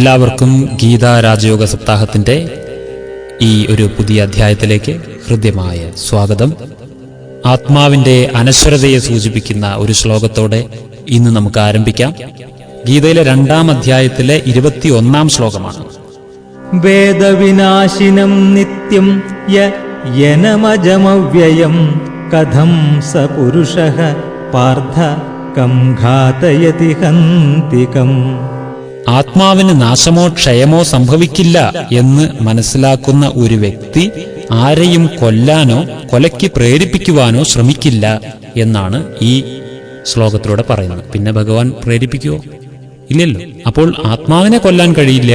എല്ലാവർക്കും ഗീതാ രാജയോഗ സപ്താഹത്തിൻ്റെ ഈ ഒരു പുതിയ അധ്യായത്തിലേക്ക് ഹൃദ്യമായ സ്വാഗതം. ആത്മാവിൻ്റെ അനശ്വരതയെ സൂചിപ്പിക്കുന്ന ഒരു ശ്ലോകത്തോടെ ഇന്ന് നമുക്ക് ആരംഭിക്കാം. ഗീതയിലെ 2-ാം അധ്യായത്തിലെ 21-ാം ശ്ലോകമാണ്. വേദവിനാശിനം നിത്യം യനമജമവ്യയം കഥം സ പുരുഷഃ പാർത്ഥ കം ഘാതയതി ഹന്തികം. ആത്മാവിന് നാശമോ ക്ഷയമോ സംഭവിക്കില്ല എന്ന് മനസ്സിലാക്കുന്ന ഒരു വ്യക്തി ആരെയും കൊല്ലാനോ കൊലയ്ക്ക് പ്രേരിപ്പിക്കുവാനോ ശ്രമിക്കില്ല എന്നാണ് ഈ ശ്ലോകത്തിലൂടെ പറയുന്നത്. പിന്നെ ഭഗവാൻ പ്രേരിപ്പിക്കുവോ? ഇല്ലല്ലോ. അപ്പോൾ ആത്മാവിനെ കൊല്ലാൻ കഴിയില്ല,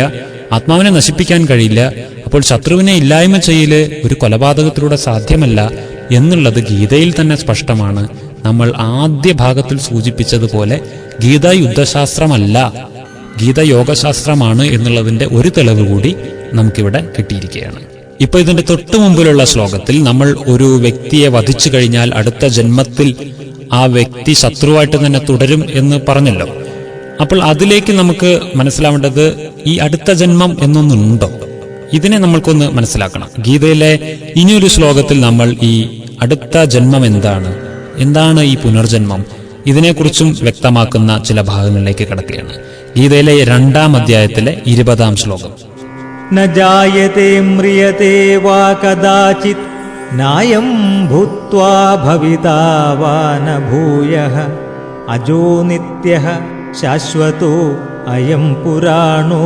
ആത്മാവിനെ നശിപ്പിക്കാൻ കഴിയില്ല. അപ്പോൾ ശത്രുവിനെ ഇല്ലായ്മ ചെയ്യല് ഒരു കൊലപാതകത്തിലൂടെ സാധ്യമല്ല എന്നുള്ളത് ഗീതയിൽ തന്നെ സ്പഷ്ടമാണ്. നമ്മൾ ആദ്യ ഭാഗത്തിൽ സൂചിപ്പിച്ചതുപോലെ ഗീത യുദ്ധശാസ്ത്രമല്ല, ഗീത യോഗശാസ്ത്രമാണ് എന്നുള്ളതിന്റെ ഒരു തെളിവ് കൂടി നമുക്കിവിടെ കിട്ടിയിരിക്കുകയാണ്. ഇപ്പൊ ഇതിന്റെ തൊട്ടു മുമ്പിലുള്ള ശ്ലോകത്തിൽ നമ്മൾ ഒരു വ്യക്തിയെ വധിച്ചു കഴിഞ്ഞാൽ അടുത്ത ജന്മത്തിൽ ആ വ്യക്തി ശത്രുവായിട്ട് തന്നെ തുടരും എന്ന് പറഞ്ഞല്ലോ. അപ്പോൾ അതിലേക്ക് നമുക്ക് മനസ്സിലാവേണ്ടത് ഈ അടുത്ത ജന്മം എന്നൊന്നുണ്ടോ? ഇതിനെ നമ്മൾക്കൊന്ന് മനസ്സിലാക്കണം. ഗീതയിലെ ഇനിയൊരു ശ്ലോകത്തിൽ നമ്മൾ ഈ അടുത്ത ജന്മം എന്താണ് ഈ പുനർജന്മം, ഇതിനെക്കുറിച്ചും വ്യക്തമാക്കുന്ന ചില ഭാഗങ്ങളിലേക്ക് കടക്കുകയാണ്. ഗീതയിലെ 2-ാം അധ്യായത്തിലെ 20-ാം ശ്ലോകം. ന ജായതേ മ്രിയതേ വാ കദാചിത് നായം ഭൂത്വാ ഭവിതാ വാ ന ഭൂയഃ അജോ നിത്യഃ ശാശ്വതോ അയം പുരാണോ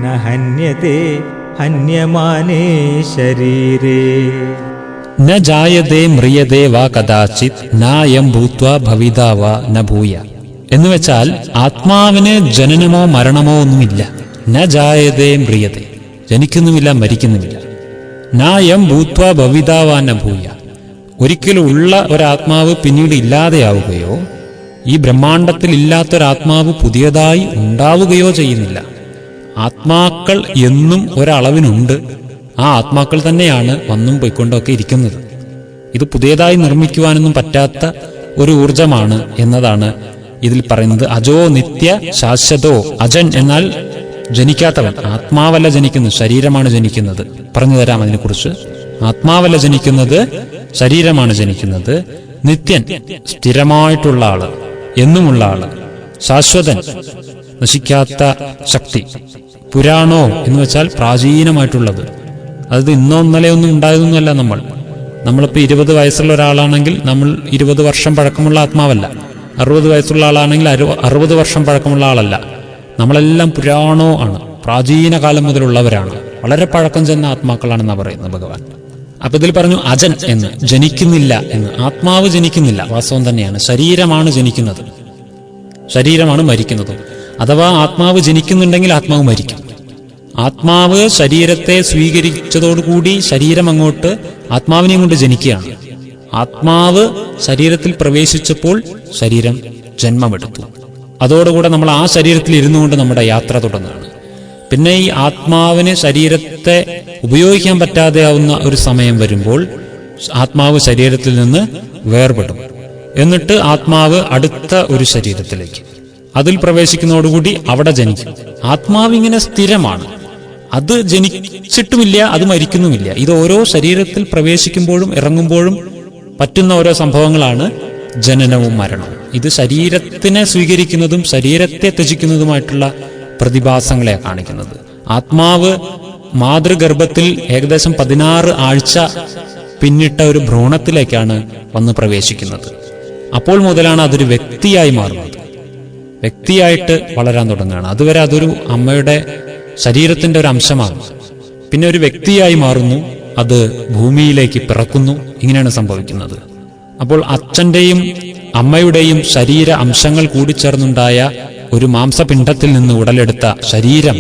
ന ഹന്യതേ ഹന്യമാനേ ശരീരേ. ന ജായതേ മ്രിയതേ വാ കദാചിത് നായം ഭൂത്വാ ഭവിതാ വാ ന ഭൂയ എന്ന് വെച്ചാൽ ആത്മാവിന് ജനനമോ മരണമോ ഒന്നുമില്ല. ന ജായതേ മ്രിയതേ, ജനിക്കുന്നുമില്ല മരിക്കുന്നുമില്ല. നായം ഭൂത്വാ ഭവിതാ വാ ന ഭൂയ, ഒരിക്കലും ഉള്ള ഒരാത്മാവ് പിന്നീട് ഇല്ലാതെയാവുകയോ ഈ ബ്രഹ്മാണ്ടത്തിൽ ഇല്ലാത്തൊരാത്മാവ് പുതിയതായി ഉണ്ടാവുകയോ ചെയ്യുന്നില്ല. ആത്മാക്കൾ എന്നും ഒരളവിനുണ്ട്. ആ ആത്മാക്കൾ തന്നെയാണ് വന്നും പോയിക്കൊണ്ടൊക്കെ ഇരിക്കുന്നത്. ഇത് പുതിയതായി നിർമ്മിക്കുവാനൊന്നും പറ്റാത്ത ഒരു ഊർജമാണ് എന്നതാണ് ഇതിൽ പറയുന്നത്. അജോ നിത്യ ശാശ്വതോ. അജൻ എന്നാൽ ജനിക്കാത്തവൻ. ആത്മാവല്ല ജനിക്കുന്നത്, ശരീരമാണ് ജനിക്കുന്നത്. പറഞ്ഞു തരാം അതിനെക്കുറിച്ച്. ആത്മാവല്ല ജനിക്കുന്നത്, ശരീരമാണ് ജനിക്കുന്നത്. നിത്യൻ, സ്ഥിരമായിട്ടുള്ള ആള്, എന്നുമുള്ള ആള്. ശാശ്വതൻ, നശിക്കാത്ത ശക്തി. പുരാണോ എന്ന് വെച്ചാൽ പ്രാചീനമായിട്ടുള്ളത്. അത് ഇന്നോ ഇന്നലെയൊന്നും ഉണ്ടായതൊന്നുമല്ല. നമ്മളിപ്പോൾ 20 വയസ്സുള്ള ഒരാളാണെങ്കിൽ നമ്മൾ 20 വർഷം പഴക്കമുള്ള ആത്മാവല്ല. 60 വയസ്സുള്ള ആളാണെങ്കിൽ 60 വർഷം പഴക്കമുള്ള ആളല്ല. നമ്മളെല്ലാം പുരാണോ ആണ്, പ്രാചീന കാലം മുതലുള്ളവരാണ്, വളരെ പഴക്കം ചെന്ന ആത്മാക്കളാണെന്നാണ് പറയുന്നത് ഭഗവാൻ. അപ്പൊ ഇതിൽ പറഞ്ഞു അജൻ എന്ന്, ജനിക്കുന്നില്ല എന്ന്. ആത്മാവ് ജനിക്കുന്നില്ല, വാസ്തവം തന്നെയാണ്. ശരീരമാണ് ജനിക്കുന്നത്, ശരീരമാണ് മരിക്കുന്നത്. അഥവാ ആത്മാവ് ജനിക്കുന്നുണ്ടെങ്കിൽ ആത്മാവ് മരിക്കും. ആത്മാവ് ശരീരത്തെ സ്വീകരിച്ചതോടുകൂടി ശരീരം അങ്ങോട്ട് ആത്മാവിനെയും കൊണ്ട് ജനിക്കുകയാണ്. ആത്മാവ് ശരീരത്തിൽ പ്രവേശിച്ചപ്പോൾ ശരീരം ജന്മമെടുത്തു. അതോടുകൂടെ നമ്മൾ ആ ശരീരത്തിൽ ഇരുന്നു കൊണ്ട് നമ്മുടെ യാത്ര തുടങ്ങുകയാണ്. പിന്നെ ഈ ആത്മാവിന് ശരീരത്തെ ഉപയോഗിക്കാൻ പറ്റാതെയാവുന്ന ഒരു സമയം വരുമ്പോൾ ആത്മാവ് ശരീരത്തിൽ നിന്ന് വേർപെടും. എന്നിട്ട് ആത്മാവ് അടുത്ത ഒരു ശരീരത്തിലേക്ക്, അതിൽ പ്രവേശിക്കുന്നതോടുകൂടി അവിടെ ജനിക്കും. ആത്മാവ് ഇങ്ങനെ സ്ഥിരമാണ്. അത് ജനിച്ചിട്ടുമില്ല, അത് മരിക്കുന്നുമില്ല. ഇത് ഓരോ ശരീരത്തിൽ പ്രവേശിക്കുമ്പോഴും ഇറങ്ങുമ്പോഴും പറ്റുന്ന ഓരോ സംഭവങ്ങളാണ് ജനനവും മരണവും. ഇത് ശരീരത്തിനെ സ്വീകരിക്കുന്നതും ശരീരത്തെ ത്യജിക്കുന്നതുമായിട്ടുള്ള പ്രതിഭാസങ്ങളെ കാണിക്കുന്നത്. ആത്മാവ് മാതൃഗർഭത്തിൽ ഏകദേശം 16 ആഴ്ച പിന്നിട്ട ഒരു ഭ്രൂണത്തിലേക്കാണ് വന്ന് പ്രവേശിക്കുന്നത്. അപ്പോൾ മുതലാണ് അതൊരു വ്യക്തിയായി മാറുന്നത്, വ്യക്തിയായിട്ട് വളരാൻ തുടങ്ങുകയാണ്. അതുവരെ അതൊരു അമ്മയുടെ ശരീരത്തിന്റെ ഒരു അംശമാണ്. പിന്നെ ഒരു വ്യക്തിയായി മാറുന്നു, അത് ഭൂമിയിലേക്ക് പിറക്കുന്നു. ഇങ്ങനെയാണ് സംഭവിക്കുന്നത്. അപ്പോൾ അച്ഛന്റെയും അമ്മയുടെയും ശരീര അംശങ്ങൾ കൂടിച്ചേർന്നുണ്ടായ ഒരു മാംസപിണ്ഡത്തിൽ നിന്ന് ഉടലെടുത്ത ശരീരം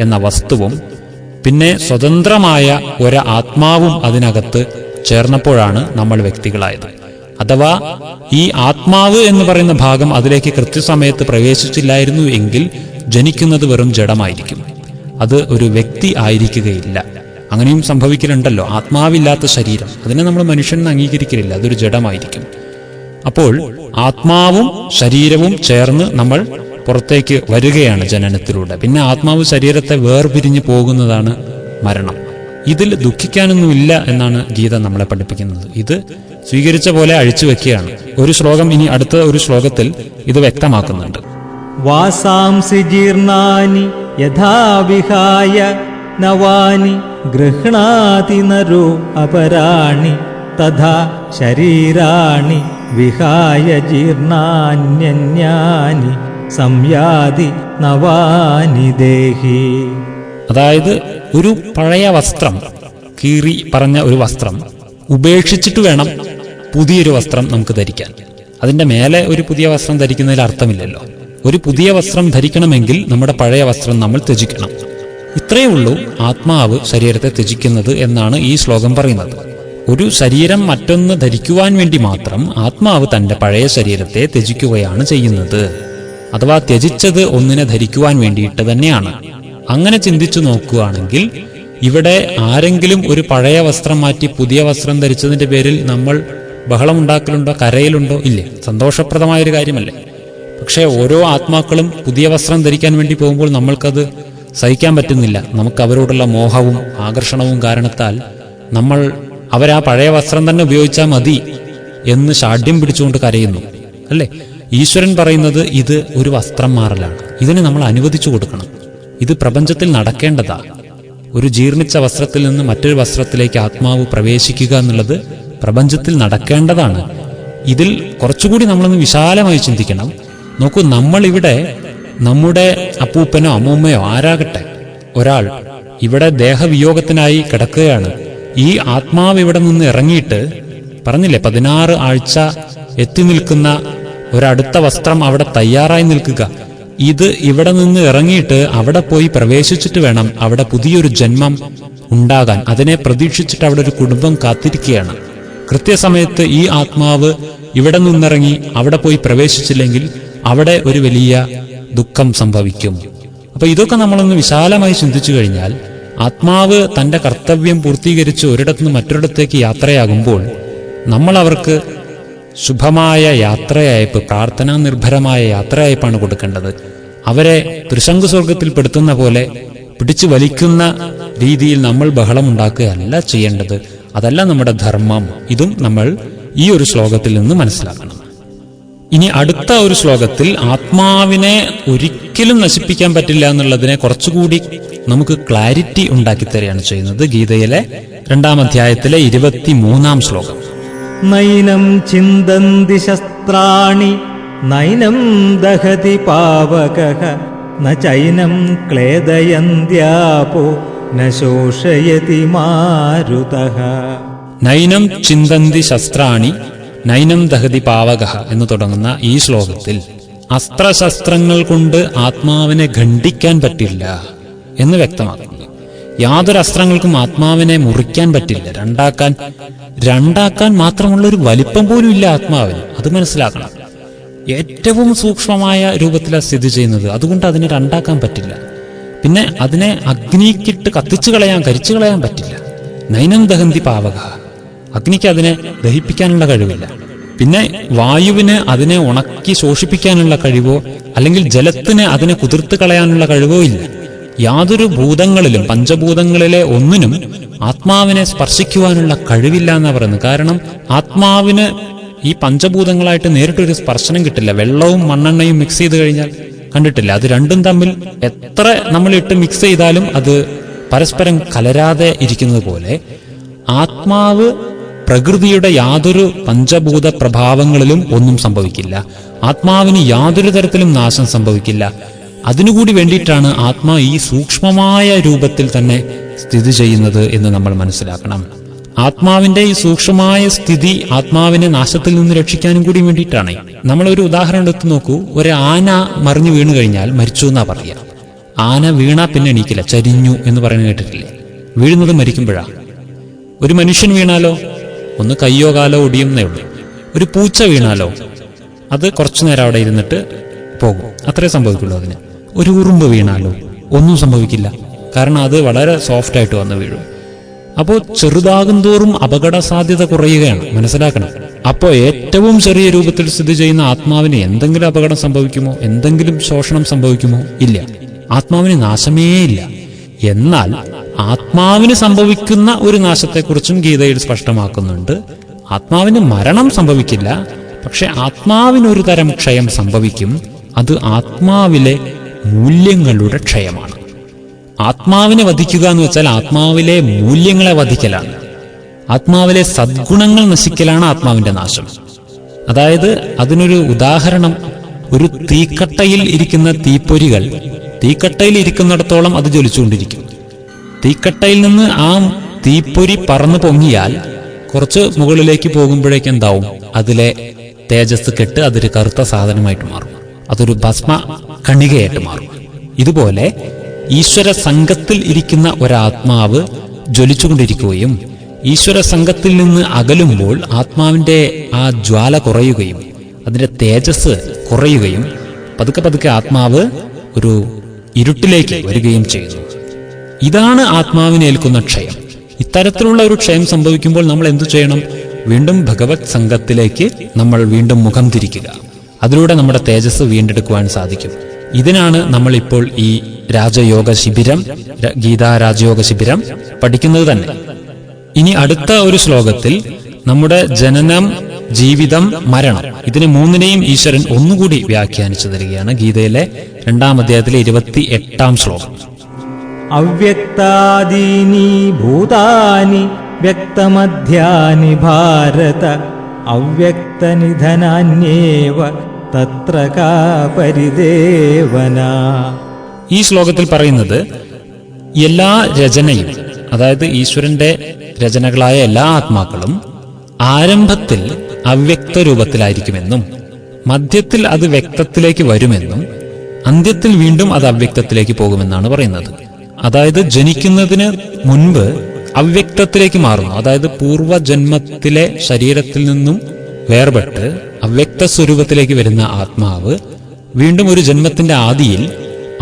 എന്ന വസ്തുവും പിന്നെ സ്വതന്ത്രമായ ഒരു ആത്മാവും അതിനകത്ത് ചേർന്നപ്പോഴാണ് നമ്മൾ വ്യക്തികളായത്. അഥവാ ഈ ആത്മാവ് എന്ന് പറയുന്ന ഭാഗം അതിലേക്ക് കൃത്യസമയത്ത് പ്രവേശിച്ചില്ലായിരുന്നു എങ്കിൽ ജനിക്കുന്നത് വെറും ജഡമായിരിക്കും, അത് ഒരു വ്യക്തി ആയിരിക്കുകയില്ല. അങ്ങനെയും സംഭവിക്കലുണ്ടല്ലോ. ആത്മാവില്ലാത്ത ശരീരം, അതിനെ നമ്മൾ മനുഷ്യൻ അംഗീകരിക്കലില്ല, അതൊരു ജഡമായിരിക്കും. അപ്പോൾ ആത്മാവും ശരീരവും ചേർന്ന് നമ്മൾ പുറത്തേക്ക് വരികയാണ് ജനനത്തിലൂടെ. പിന്നെ ആത്മാവ് ശരീരത്തെ വേർപിരിഞ്ഞു പോകുന്നതാണ് മരണം. ഇതിൽ ദുഃഖിക്കാനൊന്നുമില്ല എന്നാണ് ഗീത നമ്മളെ പഠിപ്പിക്കുന്നത്. ഇത് സ്വീകരിച്ച പോലെ അഴിച്ചു വെക്കുകയാണ്. ഒരു ശ്ലോകം ഇനി അടുത്ത ഒരു ശ്ലോകത്തിൽ ഇത് വ്യക്തമാക്കുന്നുണ്ട്. വാസാംസി ജീർണാനി യഥാ വിഹായ നവാനി ഗൃഹ്ണാതി നരോ അപരാണി തഥാ ശരീരാണി വിഹായ ജീർണാന്യന്യാനി സംയാതി നവാനി ദേഹി. അതായത് ഒരു പഴയ വസ്ത്രം, കീറി പറഞ്ഞ ഒരു വസ്ത്രം ഉപേക്ഷിച്ചിട്ട് വേണം പുതിയൊരു വസ്ത്രം നമുക്ക് ധരിക്കാൻ. അതിന്റെ മേലെ ഒരു പുതിയ വസ്ത്രം ധരിക്കുന്നതിൽ അർത്ഥമില്ലല്ലോ. ഒരു പുതിയ വസ്ത്രം ധരിക്കണമെങ്കിൽ നമ്മുടെ പഴയ വസ്ത്രം നമ്മൾ ത്യജിക്കണം. ഇത്രയേ ഉള്ളൂ ആത്മാവ് ശരീരത്തെ ത്യജിക്കുന്നത് എന്നാണ് ഈ ശ്ലോകം പറയുന്നത്. ഒരു ശരീരം മറ്റൊന്ന് ധരിക്കുവാൻ വേണ്ടി മാത്രം ആത്മാവ് തന്റെ പഴയ ശരീരത്തെ ത്യജിക്കുകയാണ് ചെയ്യുന്നത്. അഥവാ ത്യജിച്ചത് ഒന്നിനെ ധരിക്കുവാൻ വേണ്ടിയിട്ട് തന്നെയാണ്. അങ്ങനെ ചിന്തിച്ചു നോക്കുകയാണെങ്കിൽ ഇവിടെ ആരെങ്കിലും ഒരു പഴയ വസ്ത്രം മാറ്റി പുതിയ വസ്ത്രം ധരിച്ചതിന്റെ പേരിൽ നമ്മൾ ബഹളമുണ്ടാക്കലുണ്ടോ, കരയിലുണ്ടോ? ഇല്ലേ. സന്തോഷപ്രദമായൊരു കാര്യമല്ലേ. പക്ഷേ ഓരോ ആത്മാക്കളും പുതിയ വസ്ത്രം ധരിക്കാൻ വേണ്ടി പോകുമ്പോൾ നമ്മൾക്കത് സഹിക്കാൻ പറ്റുന്നില്ല. നമുക്ക് അവരോടുള്ള മോഹവും ആകർഷണവും കാരണത്താൽ നമ്മൾ അവരാ പഴയ വസ്ത്രം തന്നെ ഉപയോഗിച്ചാൽ മതി എന്ന് ഷാഢ്യം പിടിച്ചുകൊണ്ട് കരയുന്നു, അല്ലേ? ഈശ്വരൻ പറയുന്നത് ഇത് ഒരു വസ്ത്രം മാറലാണ്. ഇതിനെ നമ്മൾ അനുവദിച്ചു കൊടുക്കണം. ഇത് പ്രപഞ്ചത്തിൽ നടക്കേണ്ടതാ. ഒരു ജീർണിച്ച വസ്ത്രത്തിൽ നിന്ന് മറ്റൊരു വസ്ത്രത്തിലേക്ക് ആത്മാവ് പ്രവേശിക്കുക എന്നുള്ളത് പ്രപഞ്ചത്തിൽ നടക്കേണ്ടതാണ്. ഇതിൽ കുറച്ചുകൂടി നമ്മളൊന്ന് വിശാലമായി ചിന്തിക്കണം. നോക്കൂ, നമ്മളിവിടെ നമ്മുടെ അപ്പൂപ്പനോ അമ്മൂമ്മയോ ആരാകട്ടെ ഒരാൾ ഇവിടെ ദേഹവിയോഗത്തിനായി കിടക്കുകയാണ്. ഈ ആത്മാവ് ഇവിടെ നിന്ന് ഇറങ്ങിയിട്ട് പറഞ്ഞില്ലേ, 16 ആഴ്ച എത്തി നിൽക്കുന്ന ഒരടുത്ത വസ്ത്രം അവിടെ തയ്യാറായി നിൽക്കുക. ഇത് ഇവിടെ നിന്ന് ഇറങ്ങിയിട്ട് അവിടെ പോയി പ്രവേശിച്ചിട്ട് വേണം അവിടെ പുതിയൊരു ജന്മം ഉണ്ടാകാൻ. അതിനെ പ്രതീക്ഷിച്ചിട്ട് അവിടെ ഒരു കുടുംബം കാത്തിരിക്കുകയാണ്. കൃത്യസമയത്ത് ഈ ആത്മാവ് ഇവിടെ നിന്നിറങ്ങി അവിടെ പോയി പ്രവേശിച്ചില്ലെങ്കിൽ അവിടെ ഒരു വലിയ ദുഃഖം സംഭവിക്കും. അപ്പൊ ഇതൊക്കെ നമ്മളൊന്ന് വിശാലമായി ചിന്തിച്ചു കഴിഞ്ഞാൽ ആത്മാവ് തന്റെ കർത്തവ്യം പൂർത്തീകരിച്ച് ഒരിടത്തുനിന്ന് മറ്റൊരിടത്തേക്ക് യാത്രയാകുമ്പോൾ നമ്മൾ അവർക്ക് ശുഭമായ യാത്രയയപ്പ്, പ്രാർത്ഥനാ നിർഭരമായ യാത്രയയപ്പാണ് കൊടുക്കേണ്ടത്. അവരെ ത്രിശങ്കു സ്വർഗത്തിൽ പെടുത്തുന്ന പോലെ പിടിച്ചു വലിക്കുന്ന രീതിയിൽ നമ്മൾ ബഹളമുണ്ടാക്കുകയല്ല ചെയ്യേണ്ടത്. അതല്ല നമ്മുടെ ധർമ്മം. ഇതും നമ്മൾ ഈ ഒരു ശ്ലോകത്തിൽ നിന്ന് മനസ്സിലാക്കണം. ഇനി അടുത്ത ഒരു ശ്ലോകത്തിൽ ആത്മാവിനെ ഒരിക്കലും നശിപ്പിക്കാൻ പറ്റില്ല എന്നുള്ളതിനെ കുറച്ചുകൂടി നമുക്ക് ക്ലാരിറ്റി ഉണ്ടാക്കി തരികയാണ് ചെയ്യുന്നത്. ഗീതയിലെ 2-ാം അധ്യായത്തിലെ 23-ാം ശ്ലോകം. നൈനം ചിന്തന്തി ശസ്ത്രാണി നൈനം ദഹതി പാവകഃ ന ചൈനം ക്ലേദയന്ത്യാപോ ന ശോഷയതി മാരുതഃ. നൈനം ചിന്തന്തി ശസ്ത്രാണി നൈനം ദഹതി പാവകഃ എന്ന് തുടങ്ങുന്ന ഈ ശ്ലോകത്തിൽ അസ്ത്രശസ്ത്രങ്ങൾ കൊണ്ട് ആത്മാവിനെ ഖണ്ഡിക്കാൻ പറ്റില്ല എന്ന് വ്യക്തമാക്കുന്നു. യാതൊരു അസ്ത്രങ്ങൾക്കും ആത്മാവിനെ മുറിക്കാൻ പറ്റില്ല, രണ്ടാക്കാൻ മാത്രമുള്ള ഒരു വലിപ്പം പോലും ഇല്ല ആത്മാവിന്. അത് മനസ്സിലാക്കണം. ഏറ്റവും സൂക്ഷ്മമായ രൂപത്തിലാണ് സ്ഥിതി ചെയ്യുന്നത്. അതുകൊണ്ട് അതിനെ രണ്ടാക്കാൻ പറ്റില്ല. പിന്നെ അതിനെ അഗ്നിക്കിട്ട് കരിച്ചു കളയാൻ പറ്റില്ല. നൈനം ദഹന്തി പാവക. അഗ്നിക്ക് അതിനെ ദഹിപ്പിക്കാനുള്ള കഴിവില്ല. പിന്നെ വായുവിന് അതിനെ ഉണക്കി ശോഷിപ്പിക്കാനുള്ള കഴിവോ അല്ലെങ്കിൽ ജലത്തിന് അതിനെ കുതിർത്ത് കളയാനുള്ള കഴിവോ ഇല്ല. യാതൊരു ഭൂതങ്ങളിലും പഞ്ചഭൂതങ്ങളിലെ ഒന്നിനും ആത്മാവിനെ സ്പർശിക്കുവാനുള്ള കഴിവില്ല എന്നാണ് പറയുന്നത്. കാരണം ആത്മാവിന് ഈ പഞ്ചഭൂതങ്ങളായിട്ട് നേരിട്ടൊരു സ്പർശനം കിട്ടില്ല. വെള്ളവും മണ്ണെണ്ണയും മിക്സ് ചെയ്ത് കഴിഞ്ഞാൽ കണ്ടിട്ടില്ല. അത് രണ്ടും തമ്മിൽ എത്ര നമ്മളിട്ട് മിക്സ് ചെയ്താലും അത് പരസ്പരം കലരാതെ ഇരിക്കുന്നത് പോലെ ആത്മാവ് പ്രകൃതിയുടെ യാതൊരു പഞ്ചഭൂത പ്രഭാവങ്ങളിലും ഒന്നും സംഭവിക്കില്ല. ആത്മാവിന് യാതൊരു തരത്തിലും നാശം സംഭവിക്കില്ല. അതിനുകൂടി വേണ്ടിയിട്ടാണ് ആത്മാ ഈ സൂക്ഷ്മമായ രൂപത്തിൽ തന്നെ സ്ഥിതി ചെയ്യുന്നത് എന്ന് നമ്മൾ മനസ്സിലാക്കണം. ആത്മാവിന്റെ ഈ സൂക്ഷ്മമായ സ്ഥിതി ആത്മാവിനെ നാശത്തിൽ നിന്ന് രക്ഷിക്കാനും കൂടി വേണ്ടിയിട്ടാണ്. നമ്മളൊരു ഉദാഹരണം എടുത്ത് നോക്കൂ. ഒരു ആന മറിഞ്ഞു വീണു കഴിഞ്ഞാൽ മരിച്ചു എന്നാ പറയുക. ആന വീണാ പിന്നെ എണീക്കില്ല, ചരിഞ്ഞു എന്ന് പറയുന്നത് കേട്ടിട്ടില്ലേ? വീഴുന്നത് മരിക്കുമ്പോഴാ. ഒരു മനുഷ്യൻ വീണാലോ ഒന്ന് കയ്യോ കാലോ ഒടിയുന്നേ ഉള്ളൂ. ഒരു പൂച്ച വീണാലോ അത് കുറച്ചു നേരം അവിടെ ഇരുന്നിട്ട് പോകും, അത്രേ സംഭവിക്കുള്ളൂ. അതിന് ഒരു ഉറുമ്പ് വീണാലോ ഒന്നും സംഭവിക്കില്ല, കാരണം അത് വളരെ സോഫ്റ്റ് ആയിട്ട് വന്ന് വീഴും. അപ്പോൾ ചെറുതാകും തോറും അപകട സാധ്യത കുറയുകയാണ്. മനസ്സിലാക്കണം. അപ്പോൾ ഏറ്റവും ചെറിയ രൂപത്തിൽ സ്ഥിതി ചെയ്യുന്ന ആത്മാവിന് എന്തെങ്കിലും അപകടം സംഭവിക്കുമോ? എന്തെങ്കിലും ശോഷണം സംഭവിക്കുമോ? ഇല്ല. ആത്മാവിന് നാശമേ ഇല്ല. എന്നാൽ ആത്മാവിന് സംഭവിക്കുന്ന ഒരു നാശത്തെക്കുറിച്ചും ഗീതയിൽ സ്പഷ്ടമാക്കുന്നുണ്ട്. ആത്മാവിന് മരണം സംഭവിക്കില്ല, പക്ഷെ ആത്മാവിനൊരു തരം ക്ഷയം സംഭവിക്കും. അത് ആത്മാവിലെ മൂല്യങ്ങളുടെ ക്ഷയമാണ്. ആത്മാവിനെ വധിക്കുക എന്ന് വെച്ചാൽ ആത്മാവിലെ മൂല്യങ്ങളെ വധിക്കലാണ്. ആത്മാവിലെ സദ്ഗുണങ്ങൾ നശിക്കലാണ് ആത്മാവിന്റെ നാശം. അതായത് അതിനൊരു ഉദാഹരണം, ഒരു തീക്കട്ടയിൽ ഇരിക്കുന്ന തീപ്പൊരികൾ തീക്കട്ടയിൽ ഇരിക്കുന്നിടത്തോളം അത് ജ്വലിച്ചുകൊണ്ടിരിക്കും. തീക്കട്ടയിൽ നിന്ന് ആ തീപ്പൊരി പറന്നു പൊങ്ങിയാൽ കുറച്ച് മുകളിലേക്ക് പോകുമ്പോഴേക്ക് എന്താവും? അതിലെ തേജസ് കെട്ട് അതൊരു കറുത്ത സാധനമായിട്ട് മാറും. അതൊരു ഭസ്മ കണികയായിട്ട് മാറും. ഇതുപോലെ ഈശ്വര സംഘത്തിൽ ഇരിക്കുന്ന ഒരാത്മാവ് ജ്വലിച്ചുകൊണ്ടിരിക്കുകയും ഈശ്വര സംഘത്തിൽ നിന്ന് അകലുമ്പോൾ ആത്മാവിന്റെ ആ ജ്വാല കുറയുകയും അതിന്റെ തേജസ് കുറയുകയും പതുക്കെ പതുക്കെ ആത്മാവ് ഒരു ഇരുട്ടിലേക്ക് വരികയും ചെയ്യുന്നു. ഇതാണ് ആത്മാവിനേൽക്കുന്ന ക്ഷയം. ഇത്തരത്തിലുള്ള ഒരു ക്ഷയം സംഭവിക്കുമ്പോൾ നമ്മൾ എന്തു ചെയ്യണം? വീണ്ടും ഭഗവത് സംഘത്തിലേക്ക് നമ്മൾ വീണ്ടും മുഖം തിരിക്കുക. അതിലൂടെ നമ്മുടെ തേജസ് വീണ്ടെടുക്കുവാൻ സാധിക്കും. ഇതിനാണ് നമ്മൾ ഇപ്പോൾ ഈ രാജയോഗ ശിബിരം, ഗീതാ രാജയോഗ ശിബിരം പഠിക്കുന്നത് തന്നെ. ഇനി അടുത്ത ഒരു ശ്ലോകത്തിൽ നമ്മുടെ ജനനം, ജീവിതം, മരണം, ഇതിനെ മൂന്നിനെയും ഈശ്വരൻ ഒന്നുകൂടി വ്യാഖ്യാനിച്ചു തരികയാണ്. ഗീതയിലെ 2-ാം അധ്യായത്തിലെ 28-ാം ശ്ലോകം. അവ്യക്താദീനി ഭൂതാനി വ്യക്തമധ്യാനി ഭാരത അവ്യക്തനിധനാന്യേവ തത്ര കാ പരിദേവന. ഈ ശ്ലോകത്തിൽ പറയുന്നത് എല്ലാ രചനയും, അതായത് ഈശ്വരന്റെ രചനകളായ എല്ലാ ആത്മാക്കളും ആരംഭത്തിൽ അവ്യക്ത രൂപത്തിലായിരിക്കുമെന്നും മധ്യത്തിൽ അത് വ്യക്തത്തിലേക്ക് വരുമെന്നും അന്ത്യത്തിൽ വീണ്ടും അത് അവ്യക്തത്തിലേക്ക് പോകുമെന്നാണ് പറയുന്നത്. അതായത് ജനിക്കുന്നതിന് മുൻപ് അവ്യക്തത്തിലേക്ക് മാറുന്നു. അതായത് പൂർവജന്മത്തിലെ ശരീരത്തിൽ നിന്നും വേർപെട്ട് അവ്യക്ത സ്വരൂപത്തിലേക്ക് വരുന്ന ആത്മാവ് വീണ്ടും ഒരു ജന്മത്തിന്റെ ആദിയിൽ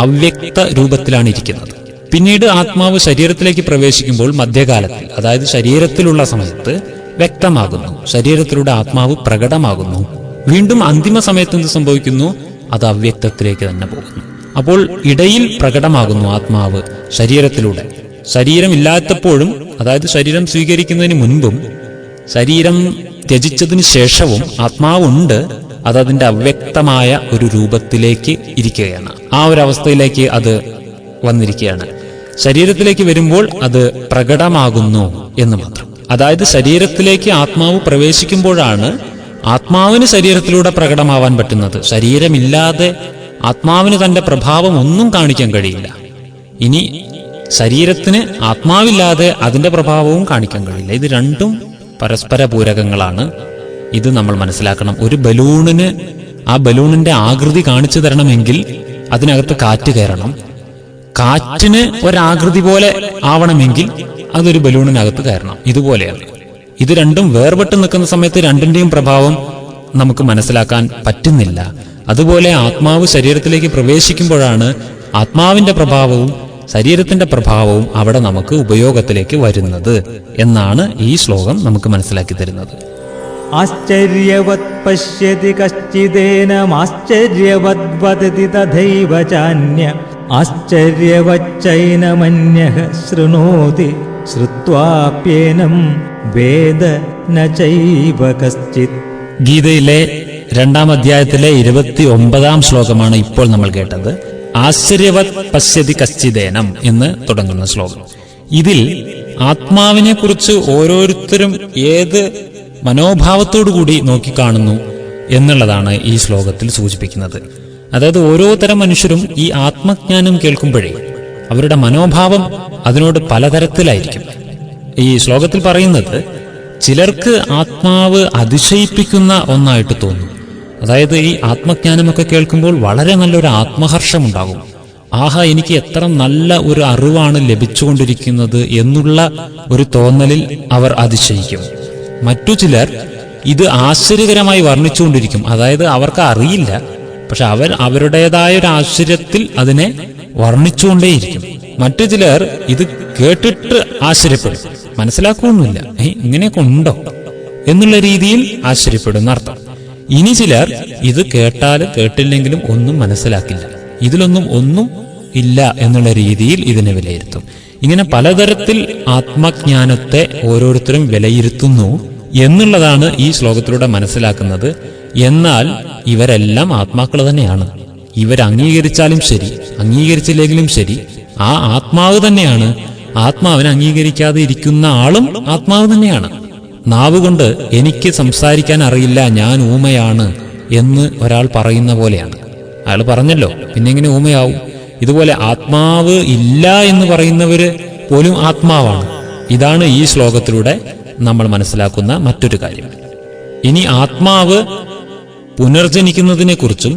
അവ്യക്ത രൂപത്തിലാണ് ഇരിക്കുന്നത്. പിന്നീട് ആത്മാവ് ശരീരത്തിലേക്ക് പ്രവേശിക്കുമ്പോൾ മധ്യകാലത്തിൽ, അതായത് ശരീരത്തിലുള്ള സമയത്ത് വ്യക്തമാകുന്നു. ശരീരത്തിലൂടെ ആത്മാവ് പ്രകടമാകുന്നു. വീണ്ടും അന്തിമ സമയത്ത് എന്ത് സംഭവിക്കുന്നു? അത് അവ്യക്തത്തിലേക്ക് തന്നെ പോകുന്നു. അപ്പോൾ ഇടയിൽ പ്രകടമാകുന്നു ആത്മാവ് ശരീരത്തിലൂടെ. ശരീരമില്ലാത്തപ്പോഴും, അതായത് ശരീരം സ്വീകരിക്കുന്നതിന് മുൻപും ശരീരം ത്യജിച്ചതിന് ശേഷവും ആത്മാവുണ്ട്. അതതിന്റെ അവ്യക്തമായ ഒരു രൂപത്തിലേക്ക് ഇരിക്കുകയാണ്. ആ ഒരു അവസ്ഥയിലേക്ക് അത് വന്നിരിക്കുകയാണ്. ശരീരത്തിലേക്ക് വരുമ്പോൾ അത് പ്രകടമാകുന്നു എന്ന് മാത്രം. അതായത് ശരീരത്തിലേക്ക് ആത്മാവ് പ്രവേശിക്കുമ്പോഴാണ് ആത്മാവിന് ശരീരത്തിലൂടെ പ്രകടമാവാൻ പറ്റുന്നത്. ശരീരമില്ലാതെ ആത്മാവിന് തന്റെ പ്രഭാവം ഒന്നും കാണിക്കാൻ കഴിയില്ല. ഇനി ശരീരത്തിന് ആത്മാവില്ലാതെ അതിന്റെ പ്രഭാവവും കാണിക്കാൻ കഴിയില്ല. ഇത് രണ്ടും പരസ്പര പൂരകങ്ങളാണ്. ഇത് നമ്മൾ മനസ്സിലാക്കണം. ഒരു ബലൂണിന് ആ ബലൂണിന്റെ ആകൃതി കാണിച്ചു തരണമെങ്കിൽ അതിനകത്ത് കാറ്റ് കയറണം. കാറ്റിന് ഒരാകൃതി പോലെ ആവണമെങ്കിൽ അതൊരു ബലൂണിനകത്ത് കയറണം. ഇതുപോലെയാണ്. ഇത് രണ്ടും വേർപെട്ട് നിൽക്കുന്ന സമയത്ത് രണ്ടിന്റെയും പ്രഭാവം നമുക്ക് മനസ്സിലാക്കാൻ പറ്റുന്നില്ല. അതുപോലെ ആത്മാവ് ശരീരത്തിലേക്ക് പ്രവേശിക്കുമ്പോഴാണ് ആത്മാവിന്റെ പ്രഭാവവും ശരീരത്തിന്റെ പ്രഭാവവും അവിടെ നമുക്ക് ഉപയോഗത്തിലേക്ക് വരുന്നത് എന്നാണ് ഈ ശ്ലോകം നമുക്ക് മനസ്സിലാക്കി തരുന്നത്. ആശ്ചര്യവത് പശ്യതി കശ്ചിദേനമാശ്ചര്യവത് വദതി തഥൈവ ചാന്യ ആശ്ചര്യവച്ചൈനമന്യഃ ശൃണോതി ശ്രുത്വാപ്യേനം വേദ ന ചൈവ കശ്ചിത്. ഗീതയിലെ 2-ാം അധ്യായത്തിലെ 29-ാം ശ്ലോകമാണ് ഇപ്പോൾ നമ്മൾ കേട്ടത്. ആശ്ചര്യവത് പശ്യതി കശ്ചിദേനം എന്ന് തുടങ്ങുന്ന ശ്ലോകം. ഇതിൽ ആത്മാവിനെ കുറിച്ച് ഓരോരുത്തരും ഏത് മനോഭാവത്തോടുകൂടി നോക്കിക്കാണുന്നു എന്നുള്ളതാണ് ഈ ശ്ലോകത്തിൽ സൂചിപ്പിക്കുന്നത്. അതായത് ഓരോ തരം മനുഷ്യരും ഈ ആത്മജ്ഞാനം കേൾക്കുമ്പോഴേ അവരുടെ മനോഭാവം അതിനോട് പലതരത്തിലായിരിക്കും. ഈ ശ്ലോകത്തിൽ പറയുന്നത് ചിലർക്ക് ആത്മാവ് അതിശയിപ്പിക്കുന്ന ഒന്നായിട്ട് തോന്നും. അതായത് ഈ ആത്മജ്ഞാനമൊക്കെ കേൾക്കുമ്പോൾ വളരെ നല്ലൊരു ആത്മഹർഷമുണ്ടാകും. ആഹാ, എനിക്ക് എത്ര നല്ല ഒരു അറിവാണ് ലഭിച്ചുകൊണ്ടിരിക്കുന്നത് എന്നുള്ള ഒരു തോന്നലിൽ അവർ അതിശയിക്കും. മറ്റു ചിലർ ഇത് ആശ്ചര്യകരമായി വർണ്ണിച്ചുകൊണ്ടിരിക്കും. അതായത് അവർക്ക് അറിയില്ല, പക്ഷെ അവരുടേതായ ഒരു ആശ്ചര്യത്തിൽ അതിനെ വർണ്ണിച്ചുകൊണ്ടേയിരിക്കും. മറ്റു ചിലർ ഇത് കേട്ടിട്ട് ആശ്ചര്യപ്പെടും, മനസ്സിലാക്കുകയൊന്നുമില്ല. ഇങ്ങനെയൊക്കെ ഉണ്ടോ, എന്നുള്ള രീതിയിൽ ആശ്ചര്യപ്പെടുന്ന അർത്ഥം. ഇനി ചിലർ ഇത് കേട്ടാൽ കേട്ടില്ലെങ്കിലും ഒന്നും മനസ്സിലാക്കില്ല, ഇതിലൊന്നും ഒന്നും ഇല്ല എന്നുള്ള രീതിയിൽ ഇതിനെ വിലയിരുത്തും. ഇങ്ങനെ പലതരത്തിൽ ആത്മജ്ഞാനത്തെ ഓരോരുത്തരും വിലയിരുത്തുന്നു എന്നുള്ളതാണ് ഈ ശ്ലോകത്തിലൂടെ മനസ്സിലാക്കുന്നത്. എന്നാൽ ഇവരെല്ലാം ആത്മാക്കൾ തന്നെയാണ്. ഇവരംഗീകരിച്ചാലും ശരി അംഗീകരിച്ചില്ലെങ്കിലും ശരി ആ ആത്മാവ് തന്നെയാണ്. ആത്മാവിനെ അംഗീകരിക്കാതെ ഇരിക്കുന്ന ആളും ആത്മാവ് തന്നെയാണ്. നാവ് കൊണ്ട് എനിക്ക് സംസാരിക്കാൻ അറിയില്ല, ഞാൻ ഊമയാണ് എന്ന് ഒരാൾ പറയുന്ന പോലെയാണ്. അയാൾ പറഞ്ഞല്ലോ, പിന്നെ എങ്ങനെ ഊമയാവും? ഇതുപോലെ ആത്മാവ് ഇല്ല എന്ന് പറയുന്നവര് പോലും ആത്മാവാണ്. ഇതാണ് ഈ ശ്ലോകത്തിലൂടെ നമ്മൾ മനസ്സിലാക്കുന്ന മറ്റൊരു കാര്യം. ഇനി ആത്മാവ് പുനർജനിക്കുന്നതിനെ കുറിച്ചും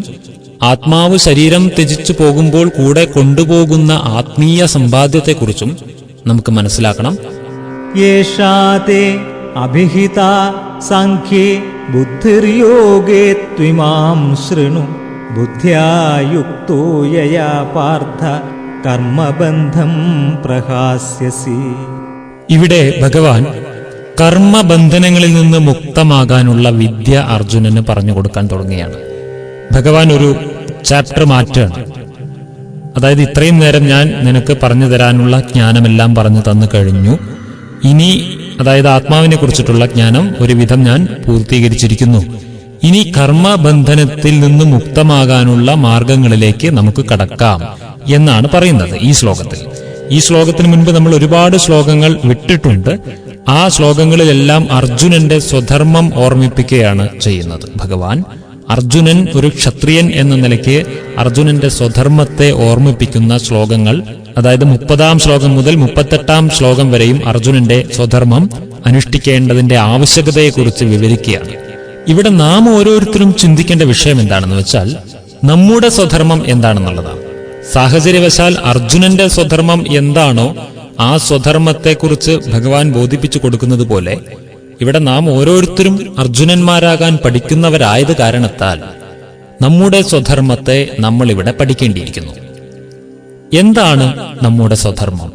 ആത്മാവ് ശരീരം ത്യജിച്ചു പോകുമ്പോൾ കൂടെ കൊണ്ടുപോകുന്ന ആത്മീയ സമ്പാദ്യത്തെക്കുറിച്ചും നമുക്ക് മനസ്സിലാക്കണം. യേഷാതേ അഭിഹിത സാഖ്യേ ബുദ്ധിർയോഗേ ത്വിമാം ശൃണു ബുദ്ധ്യാ യുക്തോ യയാ പാർത്ഥ കർമ്മബന്ധം പ്രഹാസ്യസി. ഇവിടെ ഭഗവാൻ കർമ്മബന്ധനങ്ങളിൽ നിന്ന് മുക്തമാകാനുള്ള വിദ്യ അർജുനന് പറഞ്ഞു കൊടുക്കാൻ തുടങ്ങുകയാണ്. ഭഗവാൻ ഒരു ചാപ്റ്റർ മാറ്റുകയാണ്. അതായത് ഇത്രയും നേരം ഞാൻ നിനക്ക് പറഞ്ഞു തരാനുള്ള ജ്ഞാനമെല്ലാം പറഞ്ഞു തന്നു കഴിഞ്ഞു. ഇനി അതായത് ആത്മാവിനെ കുറിച്ചിട്ടുള്ള ജ്ഞാനം ഒരുവിധം ഞാൻ പൂർത്തീകരിച്ചിരിക്കുന്നു. ഇനി കർമ്മബന്ധനത്തിൽ നിന്ന് മുക്തമാകാനുള്ള മാർഗങ്ങളിലേക്ക് നമുക്ക് കടക്കാം എന്നാണ് പറയുന്നത് ഈ ശ്ലോകത്തിൽ. ഈ ശ്ലോകത്തിന് മുൻപ് നമ്മൾ ഒരുപാട് ശ്ലോകങ്ങൾ വിട്ടിട്ടുണ്ട്. ആ ശ്ലോകങ്ങളിലെല്ലാം അർജുനന്റെ സ്വധർമ്മം ഓർമ്മിപ്പിക്കുകയാണ് ചെയ്യുന്നത് ഭഗവാൻ. അർജുനൻ ഒരു ക്ഷത്രിയൻ എന്ന നിലയ്ക്ക് അർജുനന്റെ സ്വധർമ്മത്തെ ഓർമ്മിപ്പിക്കുന്ന ശ്ലോകങ്ങൾ, അതായത് 30-ാം ശ്ലോകം മുതൽ 38-ാം ശ്ലോകം വരെയും അർജുനന്റെ സ്വധർമ്മം അനുഷ്ഠിക്കേണ്ടതിന്റെ ആവശ്യകതയെക്കുറിച്ച് വിവരിക്കുകയാണ്. ഇവിടെ നാം ഓരോരുത്തരും ചിന്തിക്കേണ്ട വിഷയം എന്താണെന്ന് വെച്ചാൽ നമ്മുടെ സ്വധർമ്മം എന്താണെന്നുള്ളതാണ്. സാഹചര്യവശാൽ അർജുനന്റെ സ്വധർമ്മം എന്താണോ ആ സ്വധർമ്മത്തെക്കുറിച്ച് ഭഗവാൻ ബോധിപ്പിച്ചു കൊടുക്കുന്നത് പോലെ ഇവിടെ നാം ഓരോരുത്തരും അർജുനന്മാരാകാൻ പഠിക്കുന്നവരായത് കാരണത്താൽ നമ്മുടെ സ്വധർമ്മത്തെ നമ്മൾ ഇവിടെ പഠിക്കേണ്ടിയിരിക്കുന്നു. എന്താണ് നമ്മുടെ സ്വധർമ്മം?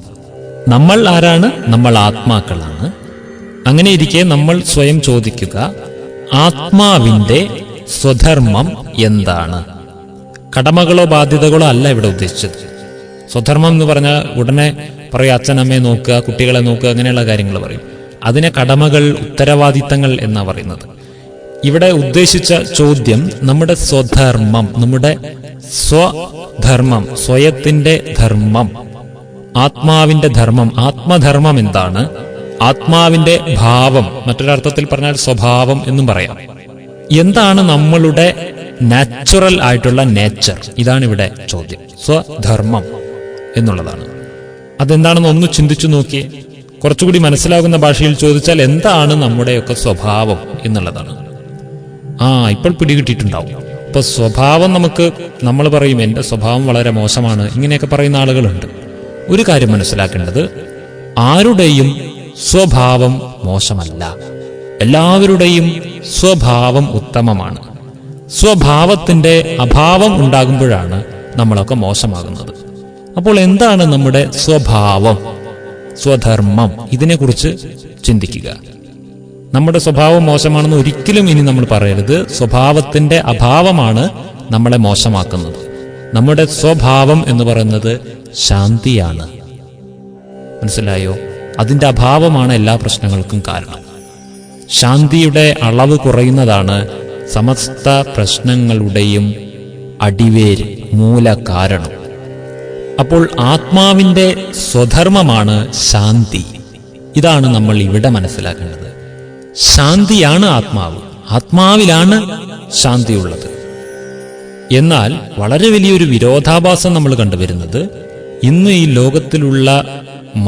നമ്മൾ ആരാണ്? നമ്മൾ ആത്മാക്കളാണ്. അങ്ങനെ ഇരിക്കെ നമ്മൾ സ്വയം ചോദിക്കുക, ആത്മാവിന്റെ സ്വധർമ്മം എന്താണ്? കടമകളോ ബാധ്യതകളോ അല്ല ഇവിടെ ഉദ്ദേശിച്ചത്. സ്വധർമ്മം എന്ന് പറഞ്ഞാൽ ഉടനെ പറയും അച്ഛനമ്മയെ നോക്കുക, കുട്ടികളെ നോക്കുക, അങ്ങനെയുള്ള കാര്യങ്ങൾ പറയും. അതിനെ കടമകൾ, ഉത്തരവാദിത്തങ്ങൾ എന്നാ പറയുന്നത്. ഇവിടെ ഉദ്ദേശിച്ച ചോദ്യം നമ്മുടെ സ്വധർമ്മം, നമ്മുടെ സ്വധർമ്മം, സ്വയത്തിന്റെ ധർമ്മം, ആത്മാവിന്റെ ധർമ്മം, ആത്മധർമ്മം എന്താണ്? ആത്മാവിന്റെ ഭാവം, മറ്റൊരർത്ഥത്തിൽ പറഞ്ഞാൽ സ്വഭാവം എന്നും പറയാം. എന്താണ് നമ്മളുടെ നാച്ചുറൽ ആയിട്ടുള്ള നേച്ചർ? ഇതാണ് ഇവിടെ ചോദ്യം. സ്വധർമ്മം എന്നുള്ളതാണ്. അതെന്താണെന്ന് ഒന്ന് ചിന്തിച്ചു നോക്കിയേ. കുറച്ചുകൂടി മനസ്സിലാകുന്ന ഭാഷയിൽ ചോദിച്ചാൽ എന്താണ് നമ്മുടെയൊക്കെ സ്വഭാവം എന്നുള്ളതാണ്. ഇപ്പോൾ പിടികിട്ടിയിട്ടുണ്ടാവും. ഇപ്പൊ സ്വഭാവം നമ്മൾ പറയും എന്റെ സ്വഭാവം വളരെ മോശമാണ്, ഇങ്ങനെയൊക്കെ പറയുന്ന ആളുകളുണ്ട്. ഒരു കാര്യം മനസ്സിലാക്കേണ്ടത്, ആരുടെയും സ്വഭാവം മോശമല്ല. എല്ലാവരുടെയും സ്വഭാവം ഉത്തമമാണ്. സ്വഭാവത്തിന്റെ അഭാവം ഉണ്ടാകുമ്പോഴാണ് നമ്മളൊക്കെ മോശമാകുന്നത്. അപ്പോൾ എന്താണ് നമ്മുടെ സ്വഭാവം, സ്വധർമ്മം? ഇതിനെക്കുറിച്ച് ചിന്തിക്കുക. നമ്മുടെ സ്വഭാവം മോശമാണെന്ന് ഒരിക്കലും ഇനി നമ്മൾ പറയരുത്. സ്വഭാവത്തിന്റെ അഭാവമാണ് നമ്മളെ മോശമാക്കുന്നത്. നമ്മുടെ സ്വഭാവം എന്ന് പറയുന്നത് ശാന്തിയാണ്. മനസ്സിലായോ? അതിന്റെ അഭാവമാണ് എല്ലാ പ്രശ്നങ്ങൾക്കും കാരണം. ശാന്തിയുടെ അളവ് കുറയുന്നതാണ് സമസ്ത പ്രശ്നങ്ങളുടെയും അടിവേര്, മൂലകാരണം. അപ്പോൾ ആത്മാവിന്റെ സ്വധർമ്മമാണ് ശാന്തി. ഇതാണ് നമ്മൾ ഇവിടെ മനസ്സിലാക്കേണ്ടത്. ശാന്തിയാണ് ആത്മാവ്, ആത്മാവിലാണ് ശാന്തിയുള്ളത്. എന്നാൽ വളരെ വലിയൊരു വിരോധാഭാസം നമ്മൾ കണ്ടുവരുന്നത്, ഇന്ന് ഈ ലോകത്തിലുള്ള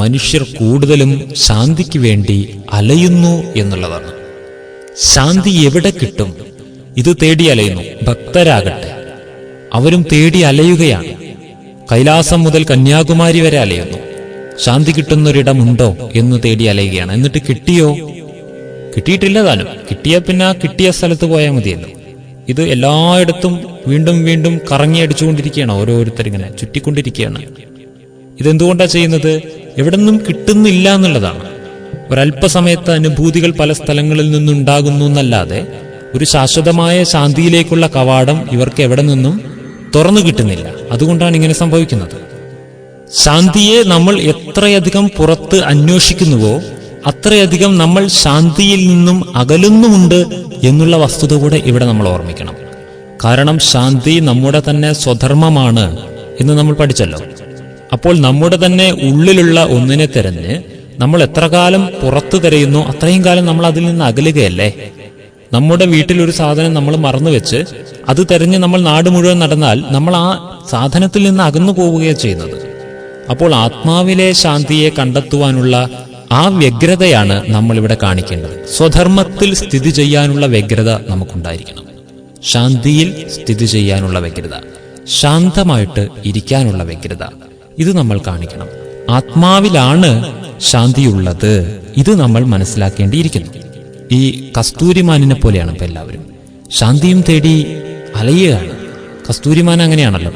മനുഷ്യർ കൂടുതലും ശാന്തിക്ക് വേണ്ടി അലയുന്നു എന്നുള്ളതാണ്. ശാന്തി എവിടെ കിട്ടും? ഇത് തേടി അലയുന്നു. ഭക്തരാകട്ടെ, അവരും തേടി അലയുകയാണ്. കൈലാസം മുതൽ കന്യാകുമാരി വരെ അലയുന്നു. ശാന്തി കിട്ടുന്നൊരിടമുണ്ടോ എന്ന് തേടി അലയുകയാണ്. എന്നിട്ട് കിട്ടിയോ? കിട്ടിയിട്ടില്ല താനും. കിട്ടിയ പിന്നെ കിട്ടിയ സ്ഥലത്ത് പോയാൽ മതിയല്ലോ. ഇത് എല്ലായിടത്തും വീണ്ടും വീണ്ടും കറങ്ങി അടിച്ചുകൊണ്ടിരിക്കുകയാണ്. ഓരോരുത്തരിങ്ങനെ ചുറ്റിക്കൊണ്ടിരിക്കുകയാണ്. ഇതെന്തുകൊണ്ടാണ് ചെയ്യുന്നത്? എവിടെ നിന്നും കിട്ടുന്നില്ല എന്നുള്ളതാണ്. ഒരല്പസമയത്ത് അനുഭൂതികൾ പല സ്ഥലങ്ങളിൽ നിന്നുണ്ടാകുന്നു എന്നല്ലാതെ ഒരു ശാശ്വതമായ ശാന്തിയിലേക്കുള്ള കവാടം ഇവർക്ക് എവിടെ നിന്നും തുറന്നു കിട്ടുന്നില്ല. അതുകൊണ്ടാണ് ഇങ്ങനെ സംഭവിക്കുന്നത്. ശാന്തിയെ നമ്മൾ എത്രയധികം പുറത്ത് അന്വേഷിക്കുന്നുവോ അത്രയധികം നമ്മൾ ശാന്തിയിൽ നിന്നും അകലുന്നുമുണ്ട് എന്നുള്ള വസ്തുത കൂടെ ഇവിടെ നമ്മൾ ഓർമ്മിക്കണം. കാരണം ശാന്തി നമ്മുടെ തന്നെ സ്വധർമ്മമാണ് എന്ന് നമ്മൾ പഠിച്ചല്ലോ. അപ്പോൾ നമ്മുടെ തന്നെ ഉള്ളിലുള്ള ഒന്നിനെ തിരഞ്ഞ് നമ്മൾ എത്ര കാലം പുറത്തു തിരയുന്നോ അത്രയും കാലം നമ്മൾ അതിൽ നിന്ന് അകലുകയല്ലേ. നമ്മുടെ വീട്ടിലൊരു സാധനം നമ്മൾ മറന്നുവെച്ച് അത് തെരഞ്ഞ് നമ്മൾ നാട് മുഴുവൻ നടന്നാൽ നമ്മൾ ആ സാധനത്തിൽ നിന്ന് അകന്നു പോവുകയാണ് ചെയ്യുന്നത്. അപ്പോൾ ആത്മാവിലെ ശാന്തിയെ കണ്ടെത്തുവാനുള്ള ആ വ്യഗ്രതയാണ് നമ്മളിവിടെ കാണിക്കേണ്ടത്. സ്വധർമ്മത്തിൽ സ്ഥിതി ചെയ്യാനുള്ള വ്യഗ്രത നമുക്കുണ്ടായിരിക്കണം. ശാന്തിയിൽ സ്ഥിതി ചെയ്യാനുള്ള വ്യഗ്രത, ശാന്തമായിട്ട് ഇരിക്കാനുള്ള വ്യഗ്രത, ഇത് നമ്മൾ കാണിക്കണം. ആത്മാവിലാണ് ശാന്തിയുള്ളത്. ഇത് നമ്മൾ മനസ്സിലാക്കേണ്ടിയിരിക്കുന്നു. ഈ കസ്തൂരിമാനിനെ പോലെയാണ് ഇപ്പൊ എല്ലാവരും ശാന്തിയും തേടി അലയുകയാണ്. കസ്തൂരിമാൻ അങ്ങനെയാണല്ലോ.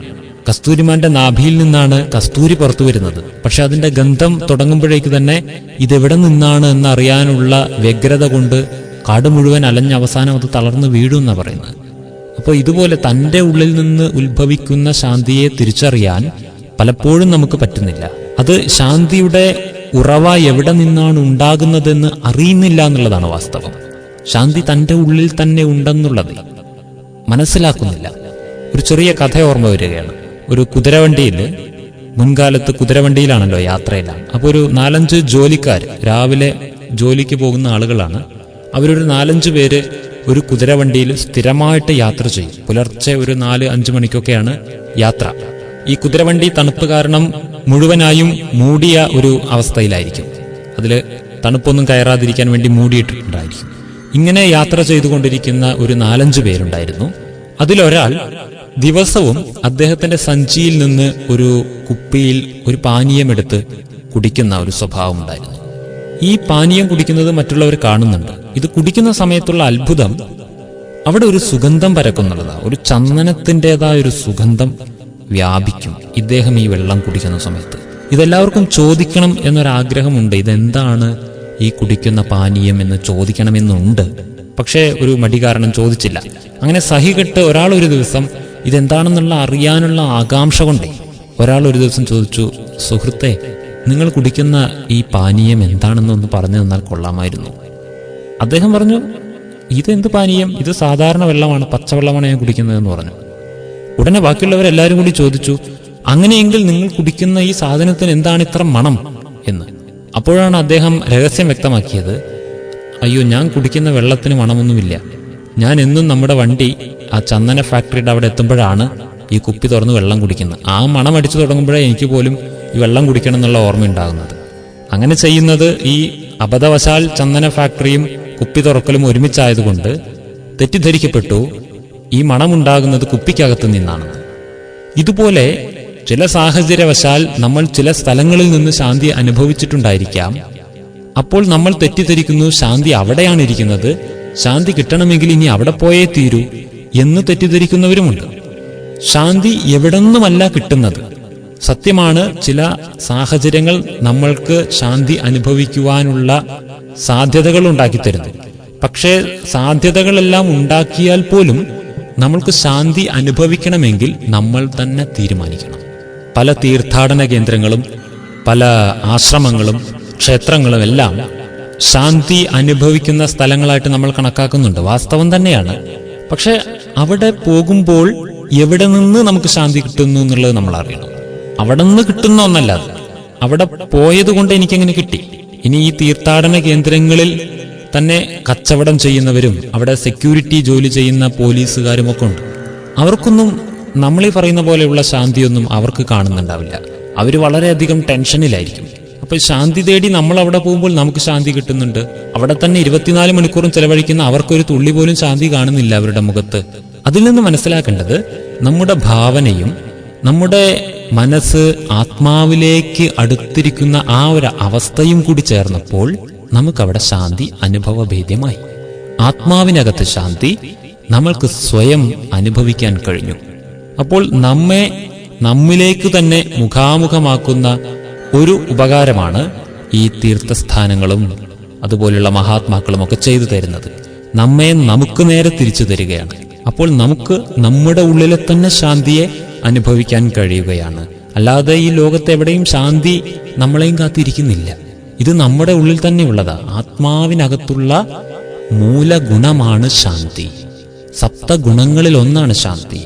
കസ്തൂരിമാന്റെ നാഭിയിൽ നിന്നാണ് കസ്തൂരി പുറത്തു വരുന്നത്. പക്ഷെ അതിന്റെ ഗന്ധം തുടങ്ങുമ്പോഴേക്ക് തന്നെ ഇതെവിടെ നിന്നാണ് എന്നറിയാനുള്ള വ്യഗ്രത കൊണ്ട് കാട് മുഴുവൻ അലഞ്ഞ അവസാനം അത് തളർന്നു വീഴും എന്നാണ് പറയുന്നത്. അപ്പോൾ ഇതുപോലെ തൻ്റെ ഉള്ളിൽ നിന്ന് ഉത്ഭവിക്കുന്ന ശാന്തിയെ തിരിച്ചറിയാൻ പലപ്പോഴും നമുക്ക് പറ്റുന്നില്ല. അത് ശാന്തിയുടെ ഉറവ എവിടെ നിന്നാണ് ഉണ്ടാകുന്നതെന്ന് അറിയുന്നില്ല എന്നുള്ളതാണ് വാസ്തവം. ശാന്തി തൻ്റെ ഉള്ളിൽ തന്നെ ഉണ്ടെന്നുള്ളത് മനസ്സിലാക്കുന്നില്ല. ഒരു ചെറിയ കഥ ഓർമ്മ വരികയാണ്. ഒരു കുതിരവണ്ടിയിൽ, മുൻകാലത്ത് കുതിരവണ്ടിയിലാണല്ലോ യാത്രയെല്ലാം. അപ്പോൾ ഒരു 4-5 ജോലിക്കാർ രാവിലെ ജോലിക്ക് പോകുന്ന ആളുകളാണ്. അവരൊരു 4-5 പേര് ഒരു കുതിരവണ്ടിയിൽ സ്ഥിരമായിട്ട് യാത്ര ചെയ്യും. പുലർച്ചെ ഒരു 4-5 മണിക്കൊക്കെയാണ് യാത്ര. ഈ കുതിരവണ്ടി തണുപ്പ് കാരണം മുഴുവനായും മൂടിയ ഒരു അവസ്ഥയിലായിരിക്കും. അതിൽ തണുപ്പൊന്നും കയറാതിരിക്കാൻ വേണ്ടി മൂടിയിട്ടുണ്ടായിരിക്കും. ഇങ്ങനെ യാത്ര ചെയ്തുകൊണ്ടിരിക്കുന്ന ഒരു 4-5 പേരുണ്ടായിരുന്നു. അതിലൊരാൾ ദിവസവും അദ്ദേഹത്തിന്റെ സഞ്ചിയിൽ നിന്ന് ഒരു കുപ്പിയിൽ ഒരു പാനീയമെടുത്ത് കുടിക്കുന്ന ഒരു സ്വഭാവം ഉണ്ടായിരുന്നു. ഈ പാനീയം കുടിക്കുന്നത് മറ്റുള്ളവർ കാണുന്നുണ്ട്. ഇത് കുടിക്കുന്ന സമയത്തുള്ള അത്ഭുതം, അവിടെ ഒരു സുഗന്ധം പരക്കുന്നുള്ളതാണ്. ഒരു ചന്ദനത്തിൻ്റെതായ ഒരു സുഗന്ധം വ്യാപിക്കും ഇദ്ദേഹം ഈ വെള്ളം കുടിക്കുന്ന സമയത്ത്. ഇതെല്ലാവർക്കും ചോദിക്കണം എന്നൊരാഗ്രഹമുണ്ട്. ഇതെന്താണ് ഈ കുടിക്കുന്ന പാനീയം എന്ന് ചോദിക്കണമെന്നുണ്ട്. പക്ഷേ ഒരു മടി കാരണം ചോദിച്ചില്ല. അങ്ങനെ സഹികെട്ട് ഒരാൾ ഒരു ദിവസം ഇതെന്താണെന്നുള്ള അറിയാനുള്ള ആകാംക്ഷ കൊണ്ടേ ഒരാൾ ഒരു ദിവസം ചോദിച്ചു, സുഹൃത്തെ, നിങ്ങൾ കുടിക്കുന്ന ഈ പാനീയം എന്താണെന്നൊന്ന് പറഞ്ഞു തന്നാൽ കൊള്ളാമായിരുന്നു. അദ്ദേഹം പറഞ്ഞു, ഇതെന്ത് പാനീയം? ഇത് സാധാരണ വെള്ളമാണ്, പച്ചവെള്ളമാണ് ഞാൻ കുടിക്കുന്നതെന്ന് പറഞ്ഞു. ഉടനെ ബാക്കിയുള്ളവരെല്ലാവരും കൂടി ചോദിച്ചു, അങ്ങനെയെങ്കിൽ നിങ്ങൾ കുടിക്കുന്ന ഈ സാധനത്തിന് എന്താണ് ഇത്ര മണം എന്ന്. അപ്പോഴാണ് അദ്ദേഹം രഹസ്യം വ്യക്തമാക്കിയത്, അയ്യോ, ഞാൻ കുടിക്കുന്ന വെള്ളത്തിന് മണമൊന്നുമില്ല. ഞാൻ എന്നും നമ്മുടെ വണ്ടി ആ ചന്ദന ഫാക്ടറിയുടെ അവിടെ എത്തുമ്പോഴാണ് ഈ കുപ്പി തുറന്ന് വെള്ളം കുടിക്കുന്നത്. ആ മണം അടിച്ചു തുടങ്ങുമ്പോഴേ എനിക്ക് പോലും ഈ വെള്ളം കുടിക്കണം എന്നുള്ള ഓർമ്മ ഉണ്ടാകുന്നത്. അങ്ങനെ ചെയ്യുന്നത് ഈ അബദ്ധവശാൽ ചന്ദന ഫാക്ടറിയും കുപ്പി തുറക്കലും ഒരുമിച്ചായതുകൊണ്ട് തെറ്റിദ്ധരിക്കപ്പെട്ടു ഈ മണമുണ്ടാകുന്നത് കുപ്പിക്കകത്ത് നിന്നാണെന്ന്. ഇതുപോലെ ചില സാഹചര്യവശാൽ നമ്മൾ ചില സ്ഥലങ്ങളിൽ നിന്ന് ശാന്തി അനുഭവിച്ചിട്ടുണ്ടായിരിക്കാം. അപ്പോൾ നമ്മൾ തെറ്റിദ്ധരിക്കുന്നു ശാന്തി അവിടെയാണ് ഇരിക്കുന്നത്, ശാന്തി കിട്ടണമെങ്കിൽ ഇനി അവിടെ പോയേ തീരൂ എന്ന് തെറ്റിദ്ധരിക്കുന്നവരുമുണ്ട്. ശാന്തി എവിടെന്നുമല്ല കിട്ടുന്നത്. സത്യമാണ്, ചില സാഹചര്യങ്ങൾ നമ്മൾക്ക് ശാന്തി അനുഭവിക്കുവാനുള്ള സാധ്യതകൾ ഉണ്ടാക്കിത്തരുന്നു. പക്ഷേ സാധ്യതകളെല്ലാം ഉണ്ടാക്കിയാൽ പോലും നമ്മൾക്ക് ശാന്തി അനുഭവിക്കണമെങ്കിൽ നമ്മൾ തന്നെ തീരുമാനിക്കണം. പല തീർത്ഥാടന കേന്ദ്രങ്ങളും പല ആശ്രമങ്ങളും ക്ഷേത്രങ്ങളും എല്ലാം ശാന്തി അനുഭവിക്കുന്ന സ്ഥലങ്ങളായിട്ട് നമ്മൾ കണക്കാക്കുന്നുണ്ട്. വാസ്തവം തന്നെയാണ്. പക്ഷെ അവിടെ പോകുമ്പോൾ എവിടെ നിന്ന് നമുക്ക് ശാന്തി കിട്ടുന്നു എന്നുള്ളത് നമ്മൾ അറിയണം. അവിടെ നിന്ന് കിട്ടുന്ന ഒന്നല്ല അത്. അവിടെ പോയത് കൊണ്ട് എനിക്കെങ്ങനെ കിട്ടി? ഇനി ഈ തീർത്ഥാടന കേന്ദ്രങ്ങളിൽ തന്നെ കച്ചവടം ചെയ്യുന്നവരും അവിടെ സെക്യൂരിറ്റി ജോലി ചെയ്യുന്ന പോലീസുകാരും ഒക്കെ ഉണ്ട്. അവർക്കൊന്നും നമ്മളീ പറയുന്ന പോലെയുള്ള ശാന്തിയൊന്നും അവർക്ക് കാണുന്നുണ്ടാവില്ല. അവർ വളരെയധികം ടെൻഷനിലായിരിക്കും. അപ്പൊ ശാന്തി തേടി നമ്മൾ അവിടെ പോകുമ്പോൾ നമുക്ക് ശാന്തി കിട്ടുന്നുണ്ട്. അവിടെ തന്നെ 24 മണിക്കൂറും ചെലവഴിക്കുന്ന അവർക്കൊരു തുള്ളി പോലും ശാന്തി കാണുന്നില്ല അവരുടെ മുഖത്ത്. അതിൽ നിന്ന് മനസ്സിലാക്കേണ്ടത് നമ്മുടെ ഭാവനയും നമ്മുടെ മനസ്സ് ആത്മാവിലേക്ക് അടുത്തിരിക്കുന്ന ആ ഒരു അവസ്ഥയും കൂടി ചേർന്നപ്പോൾ നമുക്കവിടെ ശാന്തി അനുഭവഭേദ്യമായി. ആത്മാവിനകത്ത് ശാന്തി നമ്മൾക്ക് സ്വയം അനുഭവിക്കാൻ കഴിഞ്ഞു. അപ്പോൾ നമ്മിലേക്ക് തന്നെ മുഖാമുഖമാക്കുന്ന ഒരു ഉപകാരമാണ് ഈ തീർത്ഥസ്ഥാനങ്ങളും അതുപോലുള്ള മഹാത്മാക്കളും ഒക്കെ ചെയ്തു തരുന്നത്. നമ്മെ നമുക്ക് നേരെ തിരിച്ചു തരികയാണ്. അപ്പോൾ നമുക്ക് നമ്മുടെ ഉള്ളിലെ തന്നെ ശാന്തിയെ അനുഭവിക്കാൻ കഴിയുകയാണ്. അല്ലാതെ ഈ ലോകത്ത് എവിടെയും ശാന്തി നമ്മളെയും കാത്തിരിക്കുന്നില്ല. ഇത് നമ്മുടെ ഉള്ളിൽ തന്നെ ഉള്ളതാ. ആത്മാവിനകത്തുള്ള മൂലഗുണമാണ് ശാന്തി. സപ്തഗുണങ്ങളിൽ ഒന്നാണ് ശാന്തി.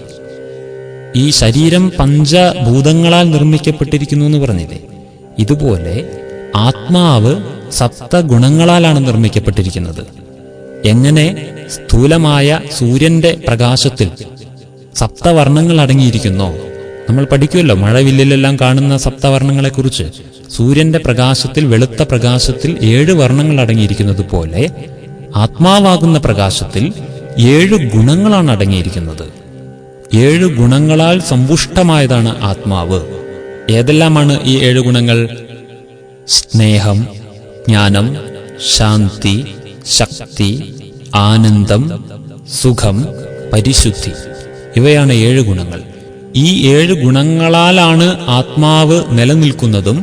ഈ ശരീരം പഞ്ചഭൂതങ്ങളാൽ നിർമ്മിക്കപ്പെട്ടിരിക്കുന്നു എന്ന് പറഞ്ഞില്ലേ, ഇതുപോലെ ആത്മാവ് സപ്തഗുണങ്ങളാലാണ് നിർമ്മിക്കപ്പെട്ടിരിക്കുന്നത്. എങ്ങനെ സ്ഥൂലമായ സൂര്യന്റെ പ്രകാശത്തിൽ സപ്തവർണ്ണങ്ങൾ അടങ്ങിയിരിക്കുന്നോ, നമ്മൾ പഠിക്കുമല്ലോ മഴവില്ലിലെല്ലാം കാണുന്ന സപ്തവർണ്ണങ്ങളെക്കുറിച്ച്. സൂര്യന്റെ പ്രകാശത്തിൽ, വെളുത്ത പ്രകാശത്തിൽ 7 വർണ്ണങ്ങൾ അടങ്ങിയിരിക്കുന്നത് പോലെ ആത്മാവാകുന്ന പ്രകാശത്തിൽ 7 ഗുണങ്ങളാണ് അടങ്ങിയിരിക്കുന്നത്. 7 ഗുണങ്ങളാൽ സമ്പുഷ്ടമായതാണ് ആത്മാവ്. ഏതെല്ലാമാണ് ഈ 7 ഗുണങ്ങൾ? സ്നേഹം, ജ്ഞാനം, ശാന്തി, ശക്തി, ആനന്ദം, സുഖം, പരിശുദ്ധി. ഇവയാണ് 7 ഗുണങ്ങൾ. ഈ 7 ഗുണങ്ങളാലാണ് ആത്മാവ് നിലനിൽക്കുന്നതും.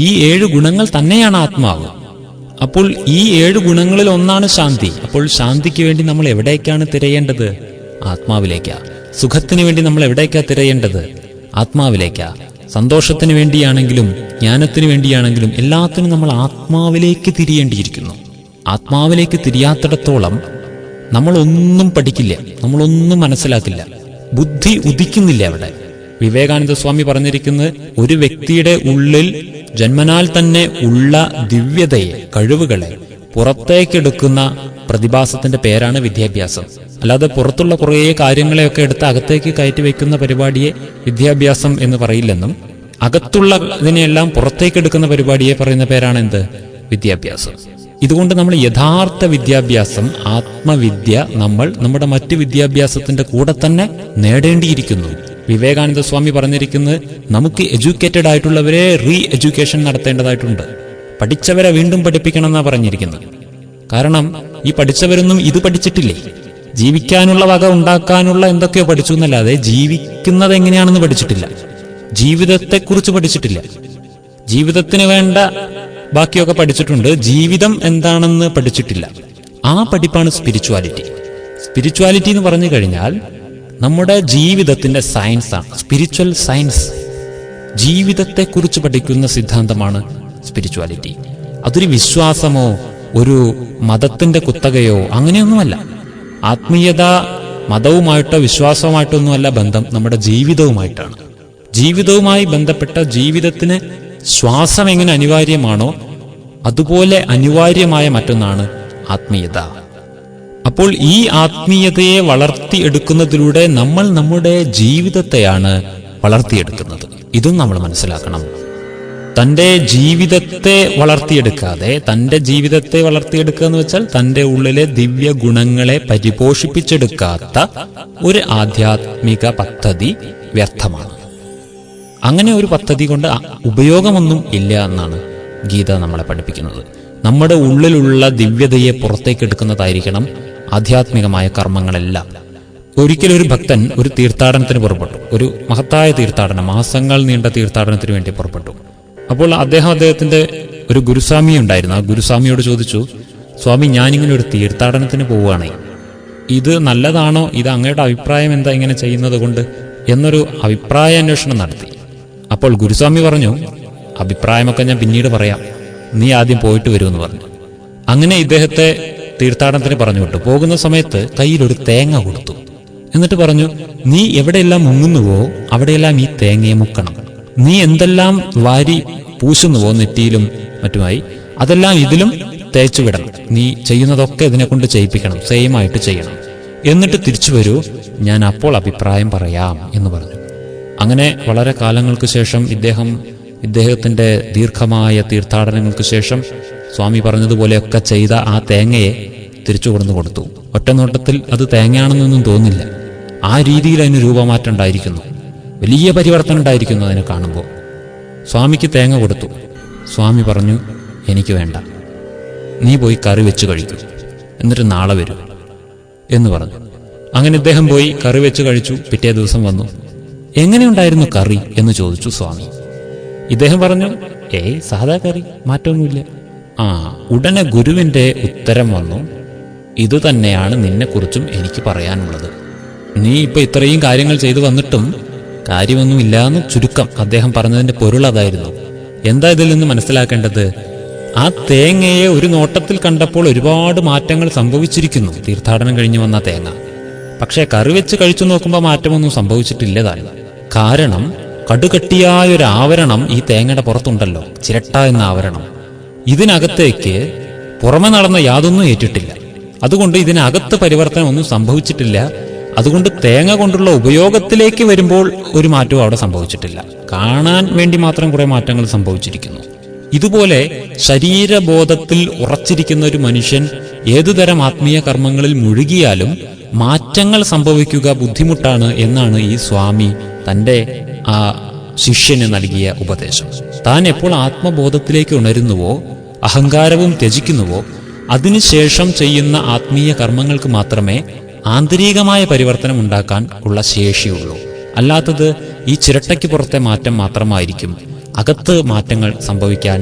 ഈ 7 ഗുണങ്ങൾ തന്നെയാണ് ആത്മാവ്. അപ്പോൾ ഈ 7 ഗുണങ്ങളിൽ ഒന്നാണ് ശാന്തി. അപ്പോൾ ശാന്തിക്ക് വേണ്ടി നമ്മൾ എവിടേക്കാണ് തിരയേണ്ടത്? ആത്മാവിലേക്കാ. സുഖത്തിന് വേണ്ടി നമ്മൾ എവിടേക്കാ തിരയേണ്ടത്? ആത്മാവിലേക്കാ. സന്തോഷത്തിന് വേണ്ടിയാണെങ്കിലും ജ്ഞാനത്തിന് വേണ്ടിയാണെങ്കിലും എല്ലാത്തിനും നമ്മൾ ആത്മാവിലേക്ക് തിരിയേണ്ടിയിരിക്കുന്നു. ആത്മാവിലേക്ക് തിരിയാത്തിടത്തോളം നമ്മളൊന്നും പഠിക്കില്ല, നമ്മളൊന്നും മനസ്സിലാക്കില്ല, ബുദ്ധി ഉദിക്കുന്നില്ല അവിടെ. വിവേകാനന്ദ സ്വാമി പറഞ്ഞിരിക്കുന്നത്, ഒരു വ്യക്തിയുടെ ഉള്ളിൽ ജന്മനാൽ തന്നെ ഉള്ള ദിവ്യതയെ, കഴിവുകളെ പുറത്തേക്കെടുക്കുന്ന പ്രതിഭാസത്തിന്റെ പേരാണ് വിദ്യാഭ്യാസം. അല്ലാതെ പുറത്തുള്ള കുറേ കാര്യങ്ങളെയൊക്കെ എടുത്ത് അകത്തേക്ക് കയറ്റി വയ്ക്കുന്ന പരിപാടിയെ വിദ്യാഭ്യാസം എന്ന് പറയില്ലെന്നും, അകത്തുള്ള ഇതിനെയെല്ലാം പുറത്തേക്കെടുക്കുന്ന പരിപാടിയെ പറയുന്ന പേരാണ് എന്ത്? വിദ്യാഭ്യാസം. ഇതുകൊണ്ട് നമ്മൾ യഥാർത്ഥ വിദ്യാഭ്യാസം, ആത്മവിദ്യ, നമ്മൾ നമ്മുടെ മറ്റ് വിദ്യാഭ്യാസത്തിന്റെ കൂടെ തന്നെ നേടേണ്ടിയിരിക്കുന്നു. വിവേകാനന്ദ സ്വാമി പറഞ്ഞിരിക്കുന്നത്, നമുക്ക് എഡ്യൂക്കേറ്റഡ് ആയിട്ടുള്ളവരെ റീ എഡ്യൂക്കേഷൻ നടത്തേണ്ടതായിട്ടുണ്ട്. പഠിച്ചവരെ വീണ്ടും പഠിപ്പിക്കണം എന്നാണ് പറഞ്ഞിരിക്കുന്നത്. കാരണം ഈ പഠിച്ചവരൊന്നും ഇത് പഠിച്ചിട്ടില്ലേ. ജീവിക്കാനുള്ള വക ഉണ്ടാക്കാനുള്ള എന്തൊക്കെയോ പഠിച്ചു എന്നല്ലാതെ ജീവിക്കുന്നത് എങ്ങനെയാണെന്ന് പഠിച്ചിട്ടില്ല. ജീവിതത്തെക്കുറിച്ച് പഠിച്ചിട്ടില്ല. ജീവിതത്തിന് വേണ്ട ബാക്കിയൊക്കെ പഠിച്ചിട്ടുണ്ട്, ജീവിതം എന്താണെന്ന് പഠിച്ചിട്ടില്ല. ആ പഠിപ്പാണ് സ്പിരിച്വാലിറ്റി. സ്പിരിച്വാലിറ്റി എന്ന് പറഞ്ഞു കഴിഞ്ഞാൽ നമ്മുടെ ജീവിതത്തിന്റെ സയൻസാണ് സ്പിരിച്വൽ സയൻസ്. ജീവിതത്തെക്കുറിച്ച് പഠിക്കുന്ന സിദ്ധാന്തമാണ് സ്പിരിച്വാലിറ്റി. അതൊരു വിശ്വാസമോ ഒരു മതത്തിന്റെ കുത്തകയോ അങ്ങനെയൊന്നുമല്ല. ആത്മീയത മതവുമായിട്ടോ വിശ്വാസവുമായിട്ടോ ഒന്നുമല്ല ബന്ധം, നമ്മുടെ ജീവിതവുമായിട്ടാണ്. ജീവിതവുമായി ബന്ധപ്പെട്ട ജീവിതത്തിന് ശ്വാസം എങ്ങനെ അനിവാര്യമാണോ അതുപോലെ അനിവാര്യമായ മറ്റൊന്നാണ് ആത്മീയത. അപ്പോൾ ഈ ആത്മീയതയെ വളർത്തിയെടുക്കുന്നതിലൂടെ നമ്മൾ നമ്മുടെ ജീവിതത്തെയാണ് വളർത്തിയെടുക്കുന്നത്. ഇതും നമ്മൾ മനസ്സിലാക്കണം. തൻ്റെ ജീവിതത്തെ വളർത്തിയെടുക്കാതെ, തൻ്റെ ജീവിതത്തെ വളർത്തിയെടുക്കുക എന്ന് വെച്ചാൽ തൻ്റെ ഉള്ളിലെ ദിവ്യ ഗുണങ്ങളെ പരിപോഷിപ്പിച്ചെടുക്കാത്ത ഒരു ആധ്യാത്മിക പദ്ധതി വ്യർത്ഥമാണ്. അങ്ങനെ ഒരു പദ്ധതി കൊണ്ട് ഉപയോഗമൊന്നും ഇല്ല എന്നാണ് ഗീത നമ്മളെ പഠിപ്പിക്കുന്നത്. നമ്മുടെ ഉള്ളിലുള്ള ദിവ്യതയെ പുറത്തേക്കെടുക്കുന്നതായിരിക്കണം ആധ്യാത്മികമായ കർമ്മങ്ങളെല്ലാം. ഒരിക്കലൊരു ഭക്തൻ ഒരു തീർത്ഥാടനത്തിന് പുറപ്പെട്ടു. ഒരു മഹത്തായ തീർത്ഥാടനം, മാസങ്ങൾ നീണ്ട തീർത്ഥാടനത്തിന് വേണ്ടി പുറപ്പെട്ടു. അപ്പോൾ അദ്ദേഹത്തിന്റെ ഒരു ഗുരുസ്വാമി ഉണ്ടായിരുന്നു. ആ ഗുരുസ്വാമിയോട് ചോദിച്ചു, സ്വാമി, ഞാനിങ്ങനെ ഒരു തീർത്ഥാടനത്തിന് പോവുകയാണേ, ഇത് നല്ലതാണോ? ഇത് അങ്ങയുടെ അഭിപ്രായം എന്താ ഇങ്ങനെ ചെയ്യുന്നത് കൊണ്ട് എന്നൊരു അഭിപ്രായ അന്വേഷണം നടത്തി. അപ്പോൾ ഗുരുസ്വാമി പറഞ്ഞു, അഭിപ്രായമൊക്കെ ഞാൻ പിന്നീട് പറയാം, നീ ആദ്യം പോയിട്ട് വരുമെന്ന് പറഞ്ഞു. അങ്ങനെ ഇദ്ദേഹത്തെ തീർത്ഥാടനത്തിന് പറഞ്ഞു വിട്ടു. പോകുന്ന സമയത്ത് കയ്യിലൊരു തേങ്ങ കൊടുത്തു. എന്നിട്ട് പറഞ്ഞു, നീ എവിടെയെല്ലാം മുങ്ങുന്നുവോ അവിടെയെല്ലാം ഈ തേങ്ങയെ മുക്കണം. നീ എന്തെല്ലാം വാരി പൂശുന്നുവോ നെറ്റിയിലും മറ്റുമായി, അതെല്ലാം ഇതിലും തേച്ചു വിടണം. നീ ചെയ്യുന്നതൊക്കെ ഇതിനെ കൊണ്ട് ചെയ്യിപ്പിക്കണം, സെയിം ആയിട്ട് ചെയ്യണം. എന്നിട്ട് തിരിച്ചു വരൂ, ഞാൻ അപ്പോൾ അഭിപ്രായം പറയാം എന്ന് പറഞ്ഞു. അങ്ങനെ വളരെ കാലങ്ങൾക്ക് ശേഷം ഇദ്ദേഹത്തിന്റെ ദീർഘമായ തീർത്ഥാടനങ്ങൾക്ക് ശേഷം സ്വാമി പറഞ്ഞതുപോലെയൊക്കെ ചെയ്ത ആ തേങ്ങയെ തിരിച്ചു കൊണ്ടു കൊടുത്തു. ഒറ്റ നോട്ടത്തിൽ അത് തേങ്ങയാണെന്നൊന്നും തോന്നില്ല. ആ രീതിയിൽ അതിന് രൂപമാറ്റം ഉണ്ടായിരിക്കുന്നു, വലിയ പരിവർത്തനം ഉണ്ടായിരിക്കുന്നു അതിനെ കാണുമ്പോൾ. സ്വാമിക്ക് തേങ്ങ കൊടുത്തു. സ്വാമി പറഞ്ഞു, എനിക്ക് വേണ്ട, നീ പോയി കറി വെച്ച് കഴിക്കൂ, എന്നിട്ട് നാളെ വരൂ എന്ന് പറഞ്ഞു. അങ്ങനെ ഇദ്ദേഹം പോയി കറി വെച്ച് കഴിച്ചു. പിറ്റേ ദിവസം വന്നു. എങ്ങനെയുണ്ടായിരുന്നു കറി എന്ന് ചോദിച്ചു സ്വാമി. ഇദ്ദേഹം പറഞ്ഞു, സാധാ കറി, മാറ്റമൊന്നുമില്ല. ഉടനെ ഗുരുവിൻ്റെ ഉത്തരം വന്നു, ഇതുതന്നെയാണ് നിന്നെക്കുറിച്ചും എനിക്ക് പറയാനുള്ളത്. നീ ഇപ്പൊ ഇത്രയും കാര്യങ്ങൾ ചെയ്തു വന്നിട്ടും കാര്യമൊന്നുമില്ലാന്ന് ചുരുക്കം. അദ്ദേഹം പറഞ്ഞതിന്റെ പൊരുൾ അതായിരുന്നു. എന്താ ഇതിൽ നിന്ന് മനസ്സിലാക്കേണ്ടത്? ആ തേങ്ങയെ ഒരു നോട്ടത്തിൽ കണ്ടപ്പോൾ ഒരുപാട് മാറ്റങ്ങൾ സംഭവിച്ചിരിക്കുന്നു, തീർത്ഥാടനം കഴിഞ്ഞു വന്ന തേങ്ങ. പക്ഷേ കറി വെച്ച് കഴിച്ചു നോക്കുമ്പോൾ മാറ്റമൊന്നും സംഭവിച്ചിട്ടില്ലതായി. കാരണം കടുകട്ടിയായൊരു ആവരണം ഈ തേങ്ങയുടെ പുറത്തുണ്ടല്ലോ, ചിരട്ട എന്ന ആവരണം. ഇതിനകത്തേക്ക് പുറമെ നടന്ന യാതൊന്നും ഏറ്റിട്ടില്ല. അതുകൊണ്ട് ഇതിനകത്ത് പരിവർത്തനം ഒന്നും സംഭവിച്ചിട്ടില്ല. അതുകൊണ്ട് തേങ്ങ കൊണ്ടുള്ള ഉപയോഗത്തിലേക്ക് വരുമ്പോൾ ഒരു മാറ്റവും അവിടെ സംഭവിച്ചിട്ടില്ല. കാണാൻ വേണ്ടി മാത്രം കുറെ മാറ്റങ്ങൾ സംഭവിച്ചിരിക്കുന്നു. ഇതുപോലെ ശരീരബോധത്തിൽ ഉറച്ചിരിക്കുന്ന ഒരു മനുഷ്യൻ ഏതുതരം ആത്മീയ കർമ്മങ്ങളിൽ മുഴുകിയാലും മാറ്റങ്ങൾ സംഭവിക്കുക ബുദ്ധിമുട്ടാണ് എന്നാണ് ഈ സ്വാമി തൻ്റെ ആ ശിഷ്യന് നൽകിയ ഉപദേശം. താൻ എപ്പോൾ ആത്മബോധത്തിലേക്ക് ഉണരുന്നുവോ, അഹങ്കാരവും ത്യജിക്കുന്നുവോ, അതിനുശേഷം ചെയ്യുന്ന ആത്മീയ കർമ്മങ്ങൾക്ക് മാത്രമേ ആന്തരികമായ പരിവർത്തനം ഉണ്ടാക്കാൻ ഉള്ള ശേഷിയുള്ളൂ. അല്ലാത്തത് ഈ ചിരട്ടയ്ക്ക് പുറത്തെ മാറ്റം മാത്രമായിരിക്കും. അകത്ത് മാറ്റങ്ങൾ സംഭവിക്കാൻ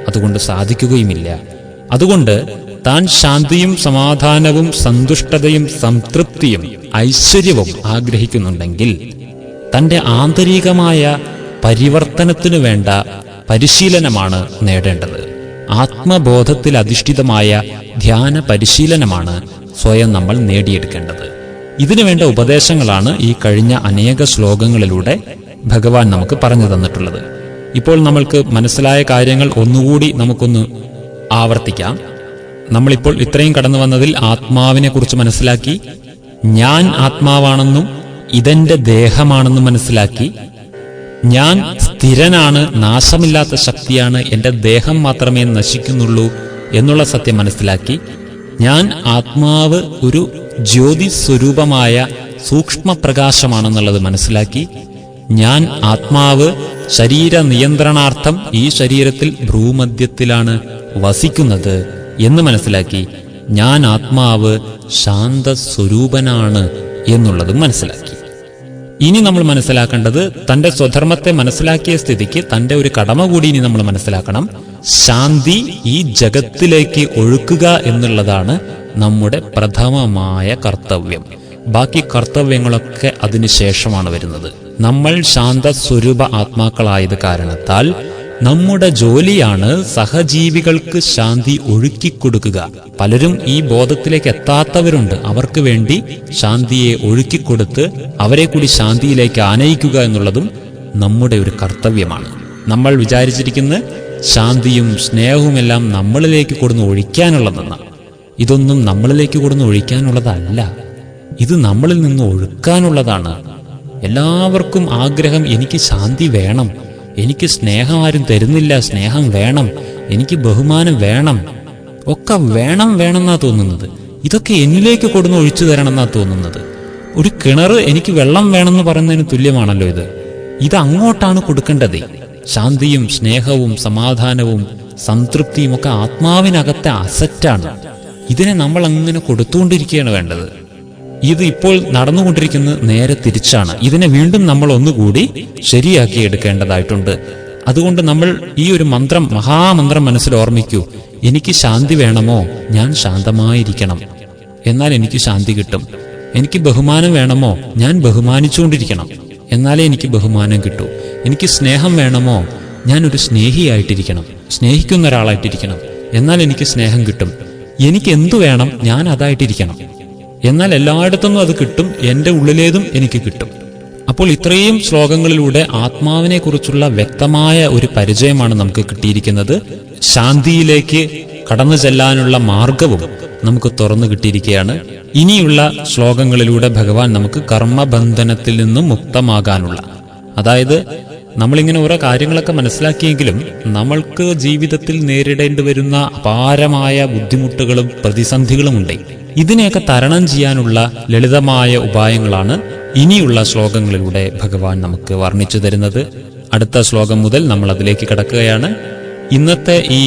അതുകൊണ്ട് സാധിക്കുകയുമില്ല. അതുകൊണ്ട് താൻ ശാന്തിയും സമാധാനവും സന്തുഷ്ടതയും സംതൃപ്തിയും ഐശ്വര്യവും ആഗ്രഹിക്കുന്നുണ്ടെങ്കിൽ തൻ്റെ ആന്തരികമായ പരിവർത്തനത്തിനു വേണ്ട പരിശീലനമാണ് നേടേണ്ടത്. ആത്മബോധത്തിൽ അധിഷ്ഠിതമായ ധ്യാന പരിശീലനമാണ് സ്വയം നമ്മൾ നേടിയെടുക്കേണ്ടത്. ഇതിനു വേണ്ട ഉപദേശങ്ങളാണ് ഈ കഴിഞ്ഞ അനേക ശ്ലോകങ്ങളിലൂടെ ഭഗവാൻ നമുക്ക് പറഞ്ഞു തന്നിട്ടുള്ളത്. ഇപ്പോൾ നമ്മൾക്ക് മനസ്സിലായ കാര്യങ്ങൾ ഒന്നുകൂടി നമുക്കൊന്ന് ആവർത്തിക്കാം. നമ്മളിപ്പോൾ ഇത്രയും കടന്നു വന്നതിൽ ആത്മാവിനെ കുറിച്ച് മനസ്സിലാക്കി, ഞാൻ ആത്മാവാണെന്നും ഇതെന്റെ ദേഹമാണെന്നും മനസ്സിലാക്കി, ഞാൻ സ്ഥിരനാണ്, നാശമില്ലാത്ത ശക്തിയാണ്, എൻ്റെ ദേഹം മാത്രമേ നശിക്കുന്നുള്ളൂ എന്നുള്ള സത്യം മനസ്സിലാക്കി, ഞാൻ ആത്മാവ് ഒരു ജ്യോതിസ്വരൂപമായ സൂക്ഷ്മപ്രകാശമാണെന്നുള്ളത് മനസ്സിലാക്കി, ഞാൻ ആത്മാവ് ശരീര നിയന്ത്രണാർത്ഥം ഈ ശരീരത്തിൽ ഭ്രൂമധ്യത്തിലാണ് വസിക്കുന്നത് എന്ന് മനസ്സിലാക്കി, ഞാൻ ആത്മാവ് ശാന്തസ്വരൂപനാണ് എന്നുള്ളതും മനസ്സിലാക്കി. ഇനി നമ്മൾ മനസ്സിലാക്കേണ്ടത്, തന്റെ സ്വധർമ്മത്തെ മനസ്സിലാക്കിയ സ്ഥിതിക്ക് തന്റെ ഒരു കടമ കൂടി ഇനി നമ്മൾ മനസ്സിലാക്കണം. ശാന്തി ഈ ജഗത്തിലേക്ക് ഒഴുക്കുക എന്നുള്ളതാണ് നമ്മുടെ പ്രഥമമായ കർത്തവ്യം. ബാക്കി കർത്തവ്യങ്ങളൊക്കെ അതിനുശേഷമാണ് വരുന്നത്. നമ്മൾ ശാന്തസ്വരൂപ ആത്മാക്കളായത് കാരണത്താൽ നമ്മുടെ ജോലിയാണ് സഹജീവികൾക്ക് ശാന്തി ഒഴുക്കിക്കൊടുക്കുക. പലരും ഈ ബോധത്തിലേക്ക് എത്താത്തവരുണ്ട്. അവർക്ക് വേണ്ടി ശാന്തിയെ ഒഴുക്കിക്കൊടുത്ത് അവരെ കൂടി ശാന്തിയിലേക്ക് ആനയിക്കുക എന്നുള്ളതും നമ്മുടെ ഒരു കർത്തവ്യമാണ്. നമ്മൾ വിചാരിച്ചിരിക്കുന്ന ശാന്തിയും സ്നേഹവുമെല്ലാം നമ്മളിലേക്ക് കൊടുന്ന് ഒഴിക്കാനുള്ളതെന്നാണ്. ഇതൊന്നും നമ്മളിലേക്ക് കൊടുന്ന് ഒഴിക്കാനുള്ളതല്ല, ഇത് നമ്മളിൽ നിന്ന് ഒഴുക്കാനുള്ളതാണ്. എല്ലാവർക്കും ആഗ്രഹം, എനിക്ക് ശാന്തി വേണം, എനിക്ക് സ്നേഹം ആരും തരുന്നില്ല, സ്നേഹം വേണം, എനിക്ക് ബഹുമാനം വേണം, ഒക്കെ വേണം വേണമെന്നാ തോന്നുന്നത്. ഇതൊക്കെ എന്നിലേക്ക് കൊടുന്ന് ഒഴിച്ചു തരണമെന്നാ തോന്നുന്നത്. ഒരു കിണർ എനിക്ക് വെള്ളം വേണമെന്ന് പറയുന്നതിന് തുല്യമാണല്ലോ ഇത്. ഇത് അങ്ങോട്ടാണ് കൊടുക്കേണ്ടത്. ശാന്തിയും സ്നേഹവും സമാധാനവും സംതൃപ്തിയും ഒക്കെ ആത്മാവിനകത്തെ അസറ്റാണ്. ഇതിനെ നമ്മൾ അങ്ങനെ കൊടുത്തുകൊണ്ടിരിക്കുകയാണ് വേണ്ടത്. ഇത് ഇപ്പോൾ നടന്നുകൊണ്ടിരിക്കുന്നത് നേരെ തിരിച്ചാണ്. ഇതിനെ വീണ്ടും നമ്മൾ ഒന്നുകൂടി ശരിയാക്കി എടുക്കേണ്ടതായിട്ടുണ്ട്. അതുകൊണ്ട് നമ്മൾ ഈ ഒരു മന്ത്രം, മഹാമന്ത്രം മനസ്സിൽ ഓർമ്മിക്കൂ. എനിക്ക് ശാന്തി വേണമോ? ഞാൻ ശാന്തമായിരിക്കണം, എന്നാൽ എനിക്ക് ശാന്തി കിട്ടും. എനിക്ക് ബഹുമാനം വേണമോ? ഞാൻ ബഹുമാനിച്ചുകൊണ്ടിരിക്കണം, എന്നാലേ എനിക്ക് ബഹുമാനം കിട്ടൂ. എനിക്ക് സ്നേഹം വേണമോ? ഞാനൊരു സ്നേഹിയായിട്ടിരിക്കണം, സ്നേഹിക്കുന്ന ഒരാളായിട്ടിരിക്കണം, എന്നാൽ എനിക്ക് സ്നേഹം കിട്ടും. എനിക്ക് എന്തു വേണം? ഞാൻ അതായിട്ടിരിക്കണം, എന്നാൽ എല്ലായിടത്തുനിന്നും അത് കിട്ടും. എൻ്റെ ഉള്ളിലേതും എനിക്ക് കിട്ടും. അപ്പോൾ ഇത്രയും ശ്ലോകങ്ങളിലൂടെ ആത്മാവിനെ കുറിച്ചുള്ള വ്യക്തമായ ഒരു പരിചയമാണ് നമുക്ക് കിട്ടിയിരിക്കുന്നത്. ശാന്തിയിലേക്ക് കടന്നു ചെല്ലാനുള്ള മാർഗവും നമുക്ക് തുറന്നു കിട്ടിയിരിക്കുകയാണ്. ഇനിയുള്ള ശ്ലോകങ്ങളിലൂടെ ഭഗവാൻ നമുക്ക് കർമ്മബന്ധനത്തിൽ നിന്നും മുക്തമാകാനുള്ള, അതായത് നമ്മളിങ്ങനെ ഓരോ കാര്യങ്ങളൊക്കെ മനസ്സിലാക്കിയെങ്കിലും നമ്മൾക്ക് ജീവിതത്തിൽ നേരിടേണ്ടി വരുന്ന അപാരമായ ബുദ്ധിമുട്ടുകളും പ്രതിസന്ധികളും ഉണ്ട്. ഇതിനെയൊക്കെ തരണം ചെയ്യാനുള്ള ലളിതമായ ഉപായങ്ങളാണ് ഇനിയുള്ള ശ്ലോകങ്ങളിലൂടെ ഭഗവാൻ നമുക്ക് വർണ്ണിച്ചു തരുന്നത്. അടുത്ത ശ്ലോകം മുതൽ നമ്മൾ അതിലേക്ക് കടക്കുകയാണ്. ഇന്നത്തെ ഈ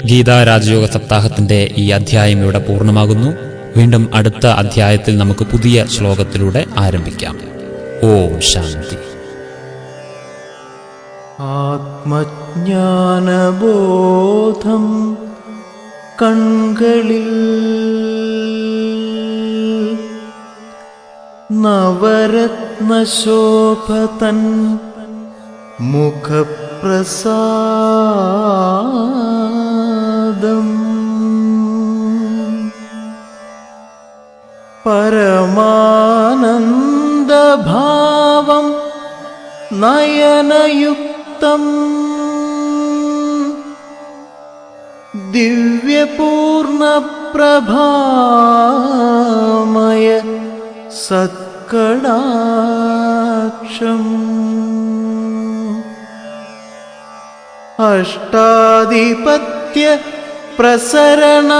ഗീതാ രാജയോഗ സപ്താഹത്തിന്റെ ഈ അധ്യായം ഇവിടെ പൂർണ്ണമാകുന്നു. വീണ്ടും അടുത്ത അധ്യായത്തിൽ നമുക്ക് പുതിയ ശ്ലോകത്തിലൂടെ ആരംഭിക്കാം. ഓം ശാന്തി. ആത്മജ്ഞാനബോധം കൺകളിൽ നവരത്നശോഭതൻ മുഖപ്രസാദം പരമാനന്ദഭാവം നയനയുക്തം ദിവ്യപൂർണപ്രഭാമയ സത്കടാക്ഷം അഷ്ടാധിപത്യ പ്രസരണപ്രകാശം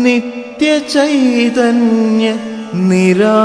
നിത്യചൈതന്യ നിരാകാരസ്വരൂപം